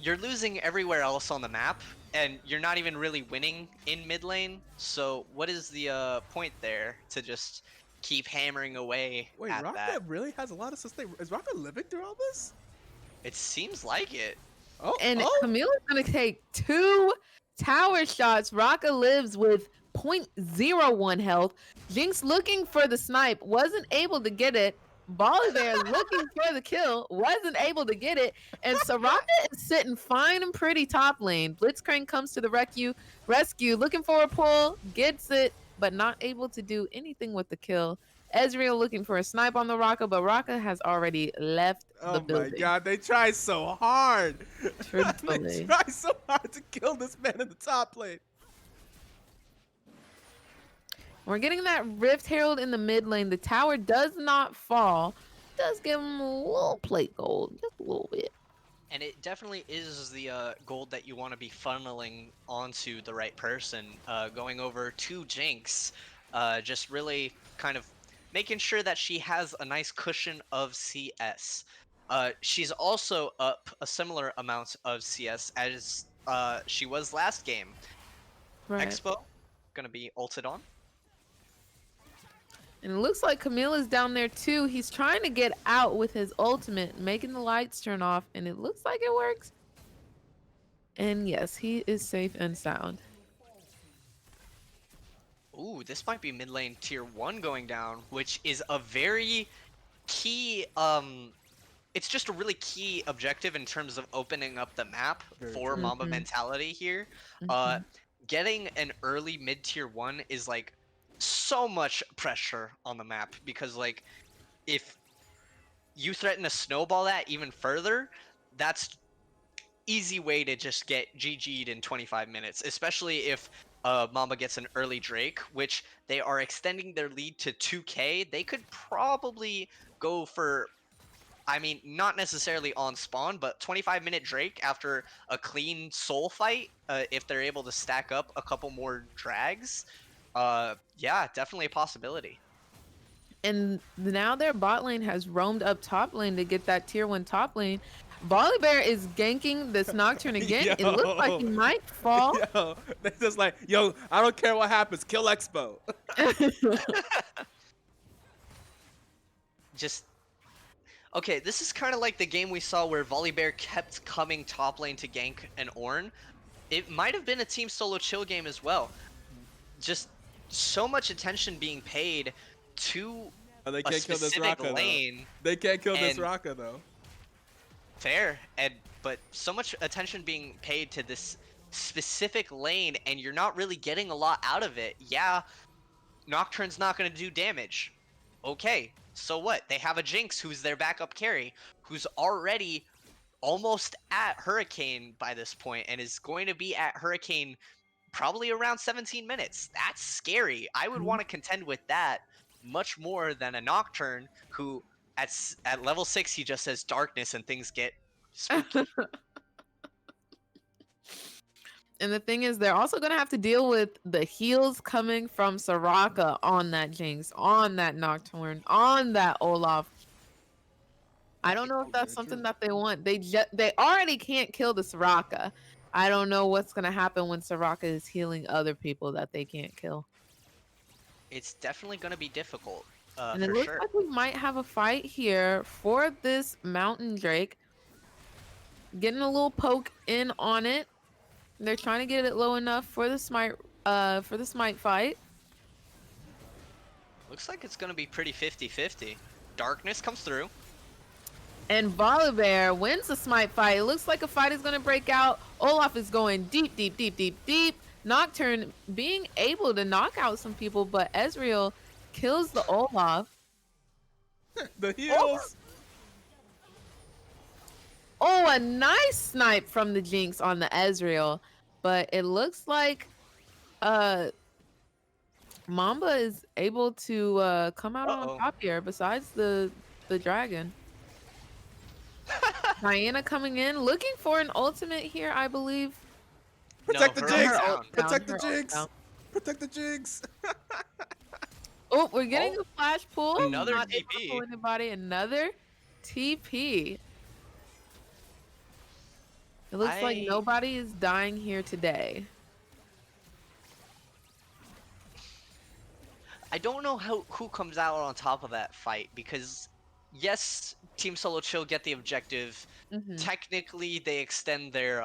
you're losing everywhere else on the map, and you're not even really winning in mid lane. So what is the point there to just keep hammering away Wait, at Rocket that? really has a lot of sustain. Is Rocket living through all this? It seems like it. Oh, And oh. Camille is going to take 2 tower shots. Raka lives with 0.01 health. Jinx looking for the snipe, wasn't able to get it. Volley Bear looking for the kill, wasn't able to get it. And Soraka is sitting fine and pretty top lane. Blitzcrank comes to the rescue, looking for a pull, gets it, but not able to do anything with the kill. Ezreal looking for a snipe on the Raka, but Raka has already left the Oh building. my god, they try so hard. Truthfully. They try so hard to kill this man in the top lane. We're getting that Rift Herald in the mid lane. The tower does not fall. Does give him a little plate gold, just a little bit. And it definitely is the gold that you want to be funneling onto the right person. Going over to Jinx, just really kind of making sure that she has a nice cushion of CS. She's also up a similar amount of CS as she was last game. Right. Expo, gonna be ulted on. And it looks like Camilla's down there too. He's trying to get out with his ultimate, making the lights turn off, and it looks like it works. And yes, he is safe and sound. Ooh, this might be mid lane tier 1 going down, which is a very key it's just a really key objective in terms of opening up the map Very for true. Mamba mentality here. Uh getting an early mid tier 1 is like so much pressure on the map because like if you threaten to snowball that even further, that's easy way to just get GG'd in 25 minutes, especially if Mamba gets an early Drake, which they are extending their lead to 2k. They could probably go for, I mean, not necessarily on spawn, but 25-minute Drake after a clean soul fight, if they're able to stack up a couple more drags. Yeah, definitely a possibility. And now their bot lane has roamed up top lane to get that tier 1 top lane. Volibear is ganking this Nocturne again. It looks like he might fall. Yo, they just like, yo, I don't care what happens, kill Expo. Just okay, this is kind of like the game we saw where Volibear kept coming top lane to gank an Ornn. It might have been a team solo chill game as well. Just so much attention being paid to Oh, they a can't kill this specific Raka lane. though. They can't kill this and- Raka though. Fair, but so much attention being paid to this specific lane, and you're not really getting a lot out of it. Yeah, Nocturne's not going to do damage. Okay, so what? They have a Jinx who's their backup carry, who's already almost at Hurricane by this point, and is going to be at Hurricane probably around 17 minutes. That's scary. I would want to contend with that much more than a Nocturne who at level 6 he just says darkness and things get spooky. And the thing is, they're also going to have to deal with the heals coming from Soraka on that Jinx, on that Nocturne, on that Olaf. I don't know if that's something that they want. They already can't kill the Soraka. I don't know what's going to happen when Soraka is healing other people that they can't kill. It's definitely going to be difficult, And it for looks sure. like we might have a fight here for this Mountain Drake. Getting a little poke in on it. They're trying to get it low enough for the smite fight. Looks like it's going to be pretty 50-50. Darkness comes through. And Volibear wins the smite fight. It looks like a fight is going to break out. Olaf is going deep, deep, deep, deep, deep. Nocturne being able to knock out some people, but Ezreal kills the Olaf. The heals. Oh, a nice snipe from the Jinx on the Ezreal. But it looks like Mamba is able to come out on top here besides the dragon. Diana coming in, looking for an ultimate here, I believe. Protect the her Jinx. ult down. Protect the Her ult Jinx. down. Protect the Jinx. Oh, we're getting a flash pull. Another Not able to TP. pull anybody. Another TP. It looks like nobody is dying here today. I don't know who comes out on top of that fight because yes, Team Solo Chill get the objective. Technically, they extend their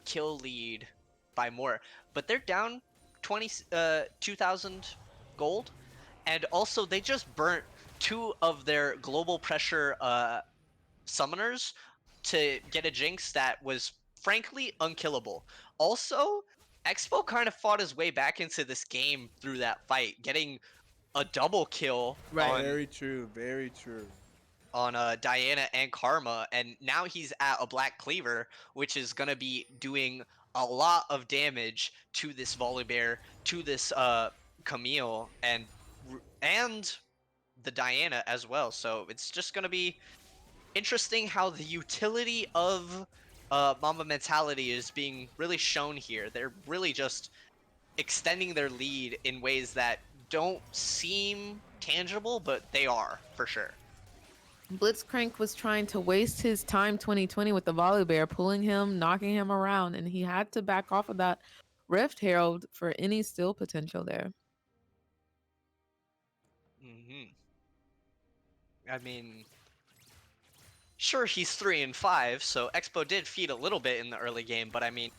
kill lead by more, but they're down 2,000 gold, and also they just burnt 2 of their global pressure summoners to get a Jinx that was frankly unkillable. Also, Expo kind of fought his way back into this game through that fight, getting a double kill on Very true. Very true. on Diana and Karma, and now he's at a Black Cleaver, which is gonna be doing a lot of damage to this Volibear, to this Camille, and the Diana as well. So it's just gonna be interesting how the utility of Mamba mentality is being really shown here. They're really just extending their lead in ways that don't seem tangible, but they are for sure. Blitzcrank was trying to waste his time 2020 with the Volibear, pulling him, knocking him around, and he had to back off of that Rift Herald for any steal potential there. I mean, sure, he's 3-5, so Expo did feed a little bit in the early game, but I mean,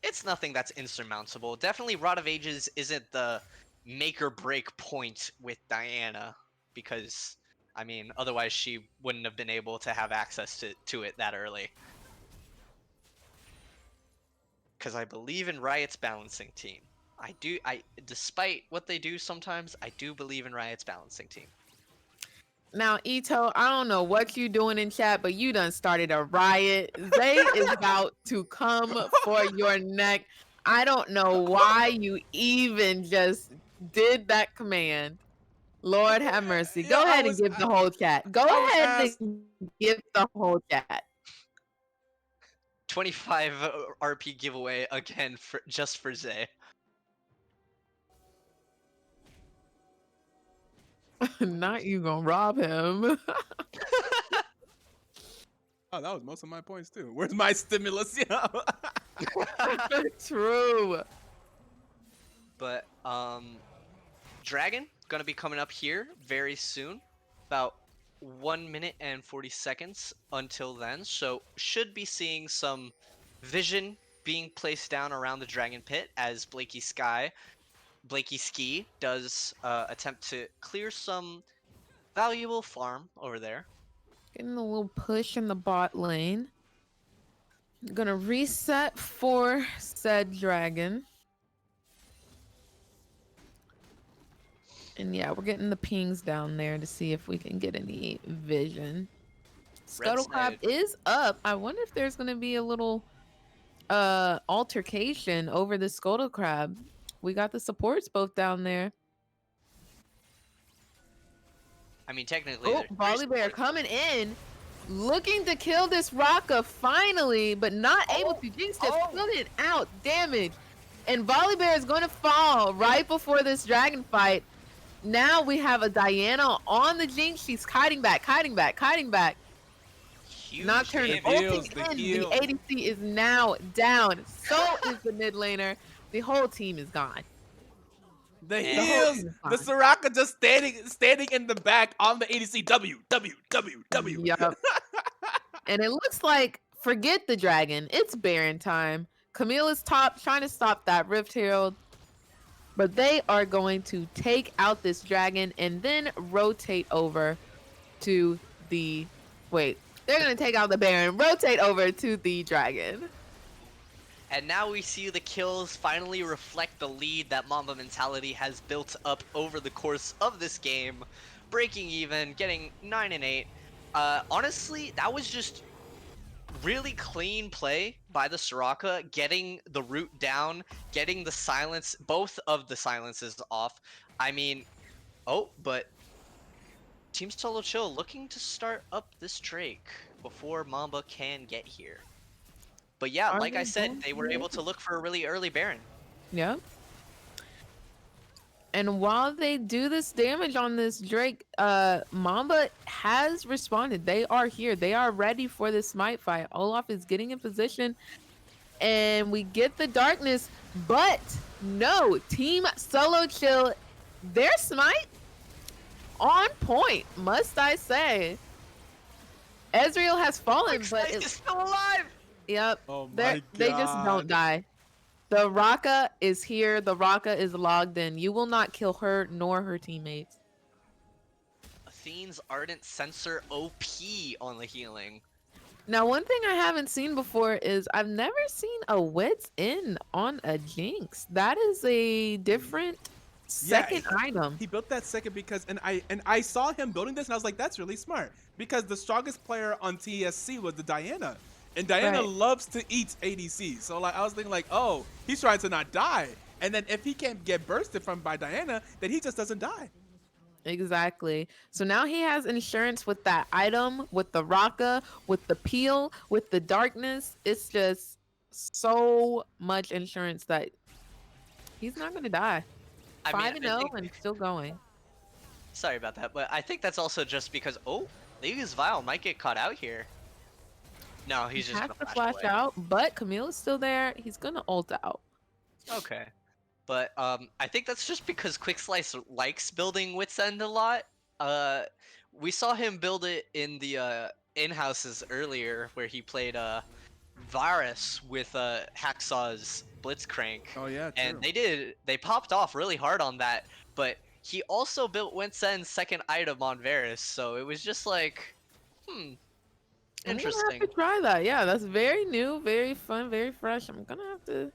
it's nothing that's insurmountable. Definitely, Rod of Ages isn't the make or break point with Diana, because, I mean, otherwise she wouldn't have been able to have access to it that early. Because I believe in Riot's balancing team. Despite what they do sometimes, I do believe in Riot's balancing team. Now, Etoe, I don't know what you doing in chat, but you done started a riot. Zay is about to come for your neck. I don't know why you even just did that command. Lord have mercy. Go ahead and give the whole chat. Go ahead and give the whole chat. 25 RP giveaway again just for Zay. Not you gonna rob him. Oh, that was most of my points too. Where's my stimulus? Yeah. True. But Dragon gonna be coming up here very soon. About 1 minute and 40 seconds until then. So should be seeing some vision being placed down around the Dragon Pit as Blakey Ski does attempt to clear some valuable farm over there. Getting a little push in the bot lane. Gonna reset for said dragon. And yeah, we're getting the pings down there to see if we can get any vision. Scuttlecrab is up. I wonder if there's gonna be a little altercation over the Scuttlecrab. We got the supports both down there. I mean, technically, Volley Bear coming in, looking to kill this Raka finally, but not able to. Jinx just pulling out damage. And Volley Bear is going to fall right before this dragon fight. Now we have a Diana on the Jinx. She's kiting back. Huge Nocturne ulting in. The ADC is now down. So is the mid laner. The whole team is gone. The heals, the Soraka just standing in the back on the ADC. W. Yep. And it looks like, forget the dragon. It's Baron time. Camille is top, trying to stop that Rift Herald. But they are going to take out this dragon and then rotate over to the... Wait. They're going to take out the Baron, rotate over to the dragon. And now we see the kills finally reflect the lead that Mamba Mentality has built up over the course of this game. Breaking even, getting 9 and 8. Honestly, that was just really clean play by the Soraka, getting the root down, getting the silence, both of the silences off. I mean, but Team Solo Chill looking to start up this Drake before Mamba can get here. But yeah, like I said, they were able to look for a really early Baron. Yeah. And while they do this damage on this Drake, Mamba has responded. They are here. They are ready for this smite fight. Olaf is getting in position. And we get the darkness. But no, Team Solo Chill, their smite on point, must I say. Ezreal has fallen, but it's still alive. Yep. Oh my God. They just don't die. The Raka is here. The Raka is logged in. You will not kill her nor her teammates. Athene's Ardent Sensor OP on the healing. Now, one thing I haven't seen before is I've never seen a Wits in on a Jinx. That is a different second item. He built that second because, and I saw him building this and I was like, that's really smart. Because the strongest player on TSC was the Diana. And Diana loves to eat ADC. So like I was thinking like, oh, he's trying to not die. And then if he can't get bursted from by Diana, then he just doesn't die. Exactly. So now he has insurance with that item, with the Raka, with the peel, with the darkness. It's just so much insurance that he's not going to die. 5-0 and still going. Sorry about that, but I think that's also just because, League's Vile might get caught out here. No, he's just has gonna to flash flash away. out, but Camille is still there. He's gonna ult out. Okay. But I think that's just because Quick Slice likes building Wits End a lot. Uh, we saw him build it in the in-houses earlier, where he played Varus with Hacksaw's Blitzcrank, Oh yeah, and true. they popped off really hard on that. But he also built Winsen's second item on Varus, so it was just like, I'm gonna have to interesting. try that. Yeah, that's very new, very fun, very fresh. I'm gonna have to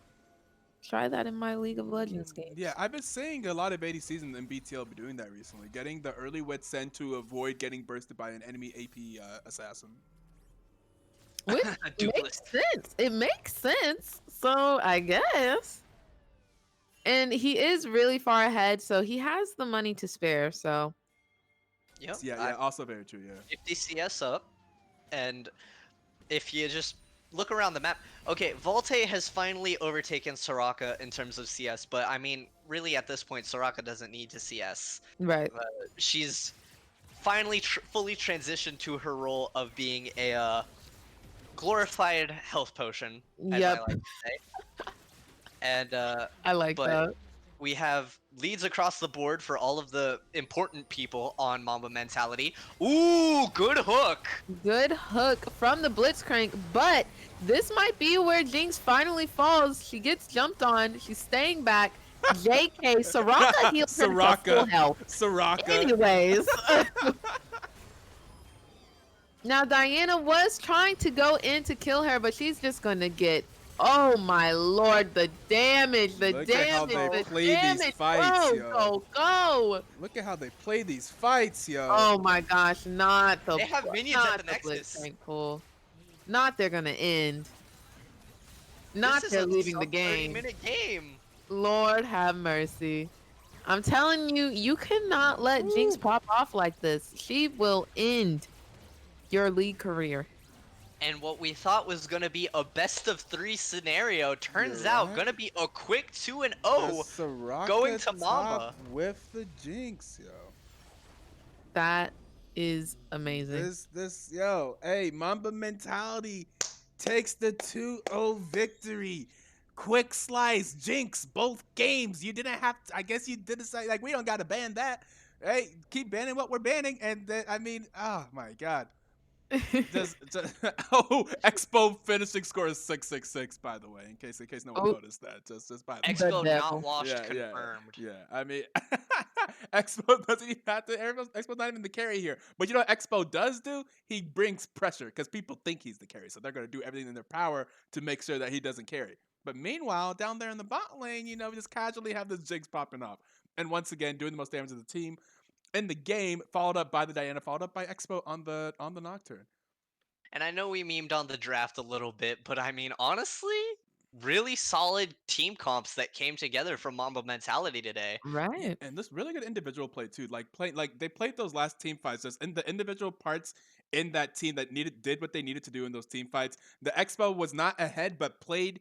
try that in my League of Legends Yeah, games. I've been seeing a lot of ADCs in BTL be doing that recently, getting the early wit sent to avoid getting bursted by an enemy AP assassin. Which makes Duelist. sense. It makes sense. So I guess. And he is really far ahead, so he has the money to spare. So Yep, Yeah, I yeah, also very true. Yeah. 50 CS up, and if you just look around the map, okay, Volte has finally overtaken Soraka in terms of CS, but I mean, really at this point, Soraka doesn't need to CS. right. She's finally fully transitioned to her role of being a glorified health potion, as I Yep. like to say. And I like but that. we have leads across the board for all of the important people on Mamba Mentality. Ooh, good hook! Good hook from the Blitzcrank, but this might be where Jinx finally falls. She gets jumped on. She's staying back. JK, Soraka healed her to full Soraka. health. Soraka. Anyways. Now, Diana was trying to go in to kill her, but she's just going to get... Oh, my lord. The damage. The Look at how damage. they The play these damage. fights, Go, yo. go, go. Look at how they play these fights, yo. Oh, my gosh. Not the... They have minions not at the Nexus. Blitzcrank pull. Not they're going to end. Not This is they're a leaving the sub game. 30-minute game. Lord have mercy. I'm telling you, you cannot let Jinx pop off like this. She will end your league career. And what we thought was gonna be a best of 3 scenario turns You're out right. gonna be a quick 2-0 Soraka going to top Mamba. with the Jinx, yo. That is amazing. Yo, hey, Mamba Mentality takes the 2-0 victory. Quick slice, Jinx, both games. You didn't have to, I guess you did decide, like, we don't got to ban that. Hey, keep banning what we're banning. And then, I mean, oh my God. Just oh, Expo finishing score is 666, by the way, in case no one Oh. noticed that. Just by the way. Expo not devil. washed Yeah. confirmed. I mean, Expo doesn't even have to. Expo's not even the carry here. But you know what Expo does do? He brings pressure because people think he's the carry, so they're gonna do everything in their power to make sure that he doesn't carry. But meanwhile, down there in the bot lane, you know, we just casually have this Jigs popping off, and once again doing the most damage of the team in the game, followed up by the Diana, followed up by Expo on the Nocturne. And I know we memed on the draft a little bit, but I mean, honestly, really solid team comps that came together from Mamba Mentality today. Yeah, Right. and this really good individual play too. Like they played those last team fights just in the individual parts in that team that did what they needed to do in those team fights. The Expo was not ahead, but played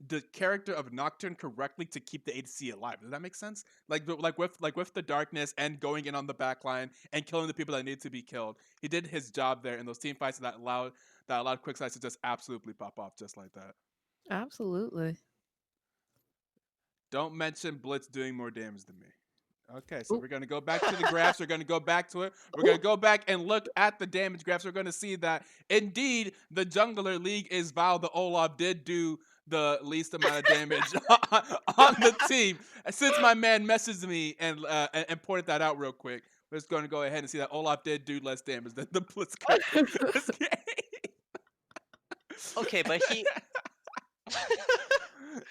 the character of Nocturne correctly to keep the ADC alive. Does that make sense? With the darkness and going in on the back line and killing the people that needed to be killed. He did his job there in those team fights that allowed Quick Slice to just absolutely pop off just like that. Absolutely. Don't mention Blitz doing more damage than me. Okay, so we're going to go back to the graphs. We're going to go back to it. We're going to go back and look at the damage graphs. We're going to see that, indeed, the Jungler League is Val. The Olaf did do the least amount of damage on the team. Since my man messaged me and pointed that out real quick, we're just going to go ahead and see that Olaf did do less damage than the Blitzcrank this game. Okay, but he...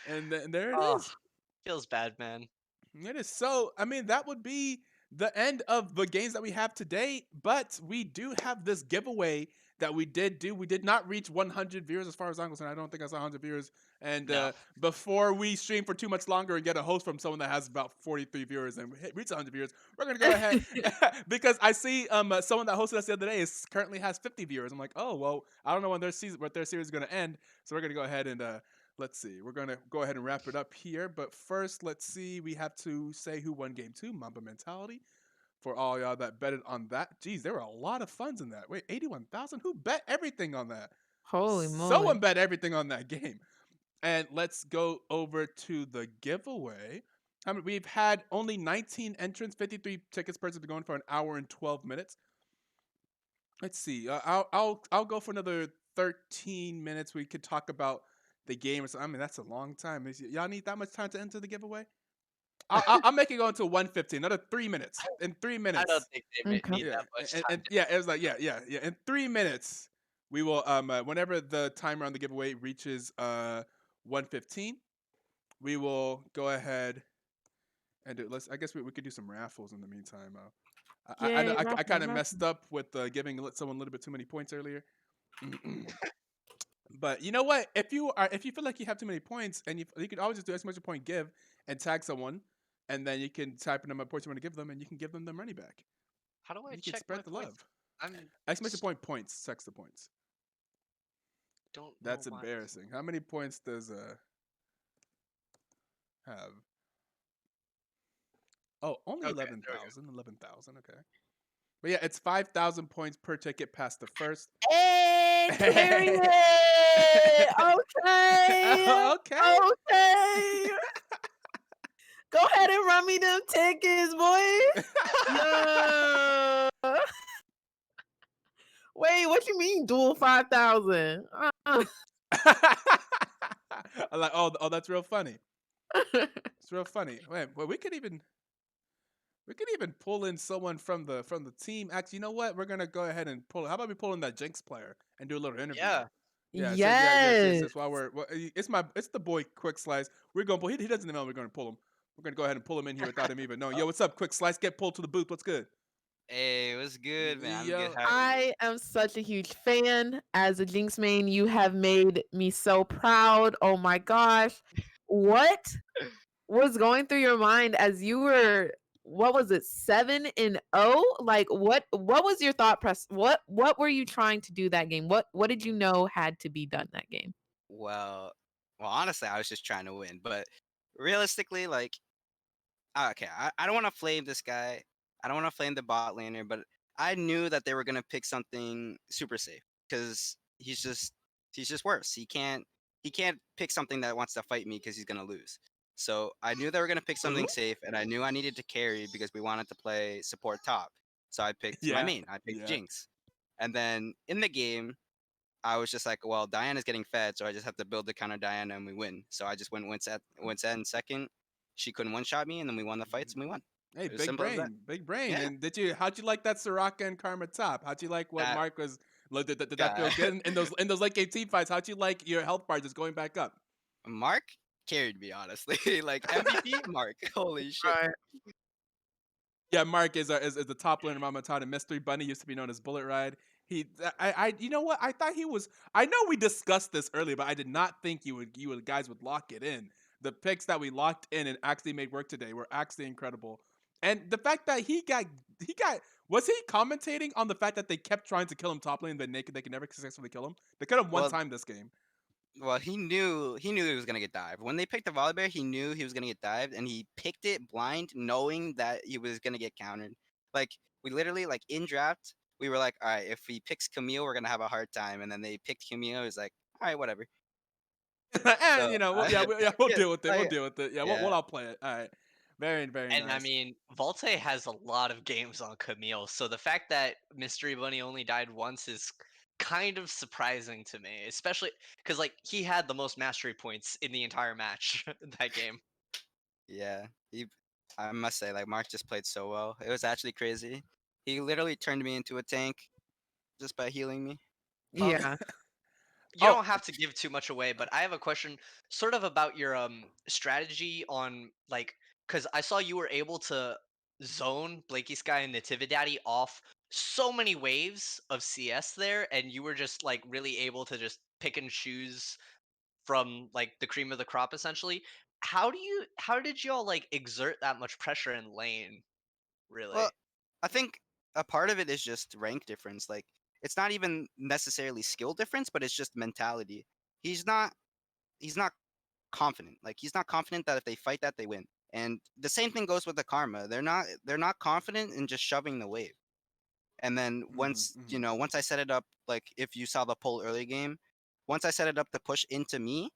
and there it is. Feels bad, man. It is so. I mean, that would be the end of the games that we have today. But we do have this giveaway that we did do. We did not reach 100 viewers as far as I'm concerned. I don't think I saw 100 viewers. And No. before we stream for too much longer and get a host from someone that has about 43 viewers and reach 100 viewers, we're gonna go ahead because I see someone that hosted us the other day currently has 50 viewers. I'm like, oh well, I don't know when their series is gonna end. So we're gonna go ahead and let's see. We're going to go ahead and wrap it up here. But first, let's see. We have to say who won game 2, Mamba Mentality. For all y'all that betted on that. Geez, there were a lot of funds in that. Wait, 81,000? Who bet everything on that? Holy moly. Someone bet everything on that game. And let's go over to the giveaway. We've had only 19 entrants, 53 tickets purchased, going for an hour and 12 minutes. Let's see. I'll go for another 13 minutes. We could talk about the game. I mean, that's a long time. Y'all need that much time to enter the giveaway? I'll make it go until 1:15. Another 3 minutes. In three I don't minutes. think they Okay. need Yeah, that much time. yeah, it was like yeah. In 3 minutes, we will whenever the timer on the giveaway reaches 1:15, we will go ahead and do. I guess we could do some raffles in the meantime. I know Yay, I raffle, kind of raffle. messed up with giving someone a little bit too many points earlier. But you know what? If you feel like you have too many points, and you could always just do exclamation point give and tag someone, and then you can type in the points you want to give them, and you can give them their money back. How do I You can check my spread the points? love. I'm Exclamation point points. Text the points. don't know That's why. embarrassing. How many points does have? Oh, only Okay, 11,000. 11,000. Okay. But yeah, it's 5,000 points per ticket past the first. Hey, period. Okay. Okay. Okay. Go ahead and run me them tickets, boy. No. Wait, what you mean dual 5,000? I'm like, oh, that's real funny. It's real funny. Wait, well, we could even pull in someone from the team. Actually, you know what? We're gonna go ahead and pull. How about we pull in that Jinx player and do a little interview? Yeah. Yeah, Yes. yes. While it's the boy Quick Slice. We're gonna pull. He doesn't know we're gonna pull him. We're gonna go ahead and pull him in here without him even knowing. Yo, what's up, Quick Slice? Get pulled to the booth. What's good? Hey, what's good, man? I'm good. Yo, How are you? I am such a huge fan. As a Jinx main, you have made me so proud. Oh my gosh. What was going through your mind as you were, what was it, 7-0? Like what was your thought press? What were you trying to do that game? What did you know had to be done that game? Well, well, honestly, I was just trying to win, but realistically, like, okay, I don't want to flame this guy. I don't want to flame the bot laner, but I knew that they were gonna pick something super safe because he's just worse. He can't pick something that wants to fight me because he's gonna lose. So I knew they were gonna pick something safe, and I knew I needed to carry because we wanted to play support top. So I picked my yeah, main. I picked yeah. Jinx, and then in the game, I was just like, well, Diana's getting fed, so I just have to build the counter Diana and we win. So I just went set in second. She couldn't one shot me, and then we won the fights and we won. Hey, It was simple as that. big brain. Yeah, And how'd you like that Soraka and Karma top? How'd you like what that Mark was? Did that feel guy. good in those late game team fights? How'd you like your health bar just going back up? Mark carried me honestly. Like MVP Mark. Holy shit. Right. Yeah, Mark is the top laner Mama Todd and Mystery Bunny used to be known as Bullet Ride. You know what? I thought he was. I know we discussed this earlier, but I did not think you would guys would lock it in. The picks that we locked in and actually made work today were actually incredible. And the fact that he got was he commentating on the fact that they kept trying to kill him top lane, but they could never successfully kill him. They killed him one Well, time this game. well, he knew he was gonna get dived. When they picked the volley bear, he knew he was gonna get dived, and he picked it blind, knowing that he was gonna get countered. Like we literally like in draft, we were like, all right, if he picks Camille, we're gonna have a hard time, and then they picked Camille. It was like, all right, whatever. And So you know, we'll yeah, deal with it. We'll like, deal with it. Yeah, yeah, we'll all play it. All right, very And I nice. mean, Volte has a lot of games on Camille, so the fact that Mystery Bunny only died once is kind of surprising to me, especially because like he had the most mastery points in the entire match that game. yeah. I must say, like Mark just played so well. It was actually crazy. He literally turned me into a tank just by healing me. Um, Yeah. you Oh, don't have to give too much away, but I have a question sort of about your strategy on like because I saw you were able to zone Blakey Sky and Natividaddy off so many waves of CS there, and you were just like really able to just pick and choose from like the cream of the crop essentially. How did y'all like exert that much pressure in lane, Well, really? I think a part of it is just rank difference. Like it's not even necessarily skill difference, but it's just mentality. He's not he's not confident. Like he's not confident that if they fight that they win. And the same thing goes with the karma. They're not confident in just shoving the wave. And then once, hmm once I set it up, like if you saw the poll early game, once I set it up to push into me,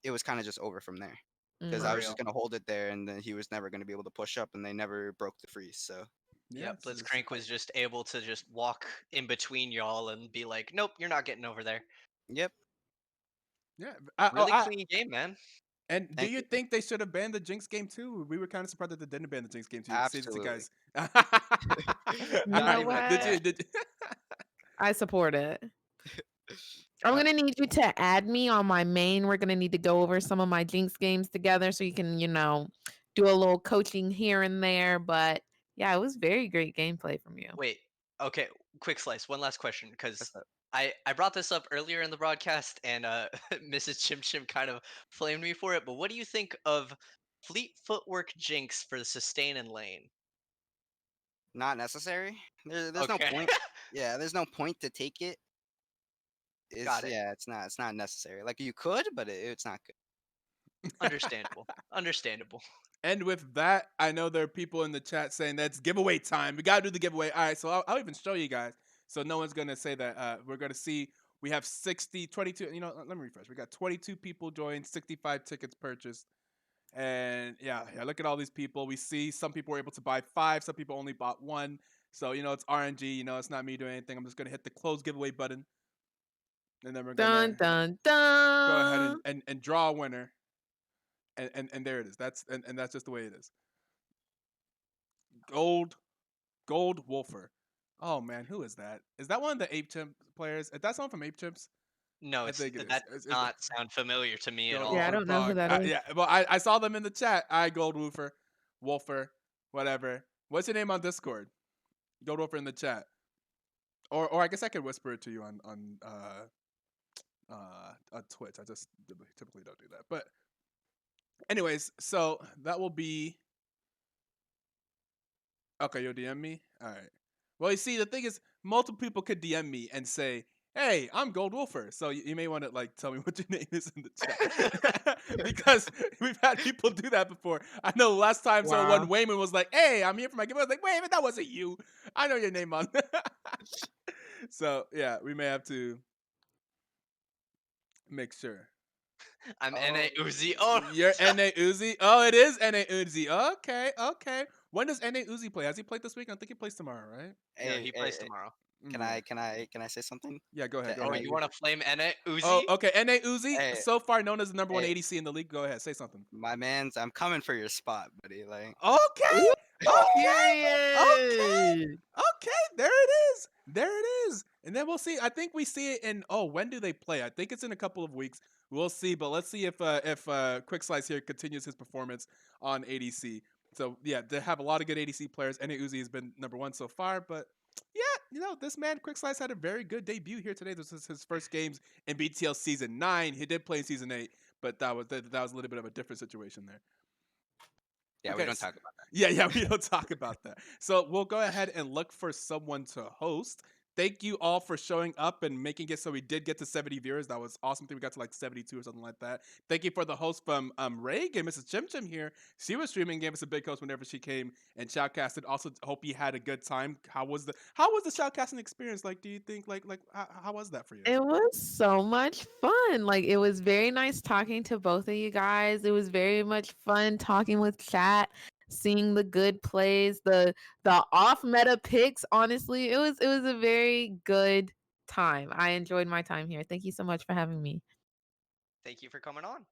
it was kind of just over from there. because For I Mm. was real. just gonna hold it there, and then he was never gonna be able to push up, and they never broke the freeze. So Yeah, Yes. Blitzcrank was just able to just walk in between y'all and be like, "Nope, you're not getting over there." yep, Yeah. Really clean game, man. And do thank you you. think they should have banned the Jinx game too? We were kind of surprised that they didn't ban the Jinx game too. See the Absolutely. guys. You Not know even a Did you? what? threat. Did I support it. I'm uh, gonna need you to add me on my main. We're gonna need to go over some of my Jinx games together so you can, do a little coaching here and there. But yeah, it was very great gameplay from you. Wait, okay, quick slice. One last question, because What's up? I brought this up earlier in the broadcast, and Mrs. Chim Chim kind of flamed me for it. But what do you think of Fleet Footwork Jinx for the sustain and lane? Not necessary. There's no Okay, point. Yeah, there's no point to take it. got it. It's not necessary. Like you could, but it's not good. Understandable. Understandable. and with that, I know there are people in the chat saying that's giveaway time. We gotta do the giveaway. All right, so I'll even show you guys, so no one's gonna say that. We're gonna see. We have 22. You know, let me refresh. We got 22 people joined, 65 tickets purchased. And yeah, look at all these people. We see some people were able to buy 5, some people only bought 1. So, it's RNG, it's not me doing anything. I'm just gonna hit the close giveaway button. And then we're Dun gonna dun go ahead dun. and draw a winner. And there it is. And that's just the way it is. Gold Wolfer. Oh man, who is that? Is that one of the Ape Chimp players? Is that someone from Ape Chimps? No, I it's think it is. that does not sound familiar to me at Gold Yeah, I all. Wolfer don't know who Pog. that is. Yeah, well, I saw them in the chat. Gold Wolfer, whatever. What's your name on Discord? Gold Wolfer in the chat. Or I guess I could whisper it to you on Twitch. I just typically don't do that. But anyways, so that will be okay. You'll DM me. All right. Well, you see, the thing is, multiple people could DM me and say, "Hey, I'm Gold Wolfer." So you may want to tell me what your name is in the chat because we've had people do that before. I know last time, so when Wow. Wayman was like, "Hey, I'm here for my giveaway," I was like, "Wayman, that wasn't you. I know your name on." So yeah, we may have to make sure. I'm Oh, NA Uzi. Oh, you're NA Uzi. Oh, it is NA Uzi. Okay. When does NA Uzi play? Has he played this week? I think he plays tomorrow, right? yeah, Hey, he plays tomorrow. can Yeah. I say something Yeah. Go ahead. to Go Oh, ahead. you NA? want to flame NA Oh, Uzi? okay. NA Uzi, Hey, so far known as the number one hey, ADC in the league. Go ahead. Say something. my man's, I'm coming for your spot, buddy. Like, Okay. Ooh, Okay. period. Okay. There it is. There it is. And then we'll see. I think we see it in. Oh, when do they play? I think it's in a couple of weeks. We'll see. But let's see if Quick Slice here continues his performance on ADC. So yeah, they have a lot of good ADC players. NA Uzi has been number one so far, but yeah, this man Quick Slice had a very good debut here today. This is his first games in BTL season 9. He did play in season 8, but that was a little bit of a different situation there. yeah, we Okay. don't talk about that. Yeah, we don't talk about that. So we'll go ahead and look for someone to host. Thank you all for showing up and making it so we did get to 70 viewers. That was awesome. I think we got to 72 or something like that. Thank you for the host from Ray and Mrs. Chim Chim here. She was streaming, gave us a big host whenever she came and shoutcasted. Also, hope you had a good time. How was the shoutcasting experience? Like, do you think how was that for you? It was so much fun. Like, it was very nice talking to both of you guys. It was very much fun talking with chat, seeing the good plays, the off meta picks. Honestly, it was a very good time. I enjoyed my time here. Thank you so much for having me. Thank you for coming on.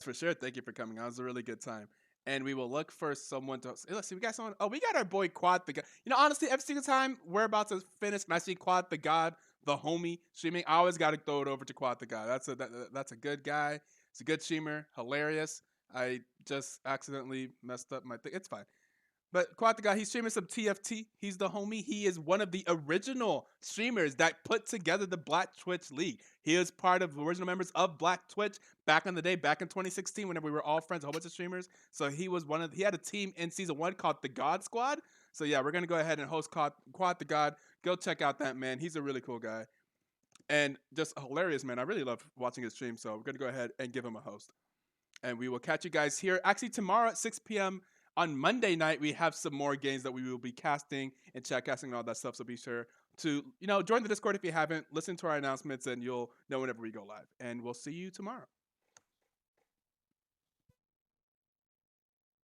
For sure. Thank you for coming. That was a really good time. And we will look for someone to. Let's see. We got someone. Oh, we got our boy Quad the God. Honestly, every single time we're about to finish and I see Quad the God, the homie streaming, I always got to throw it over to Quad the God. That's a good guy. He's a good streamer. Hilarious. I just accidentally messed up my thing. It's fine. But Quad the guy, he's streaming some TFT. He's the homie. He is one of the original streamers that put together the Black Twitch League. He is part of the original members of Black Twitch back in the day, back in 2016, whenever we were all friends, a whole bunch of streamers. So he had a team in season 1 called the God Squad. So yeah, we're gonna go ahead and host Quad the God. Go check out that man. He's a really cool guy. And just hilarious, man. I really love watching his stream. So we're gonna go ahead and give him a host. And we will catch you guys here. Actually, tomorrow at 6 p.m. on Monday night, we have some more games that we will be casting and chat casting and all that stuff. So be sure to, join the Discord if you haven't. Listen to our announcements and you'll know whenever we go live. And we'll see you tomorrow.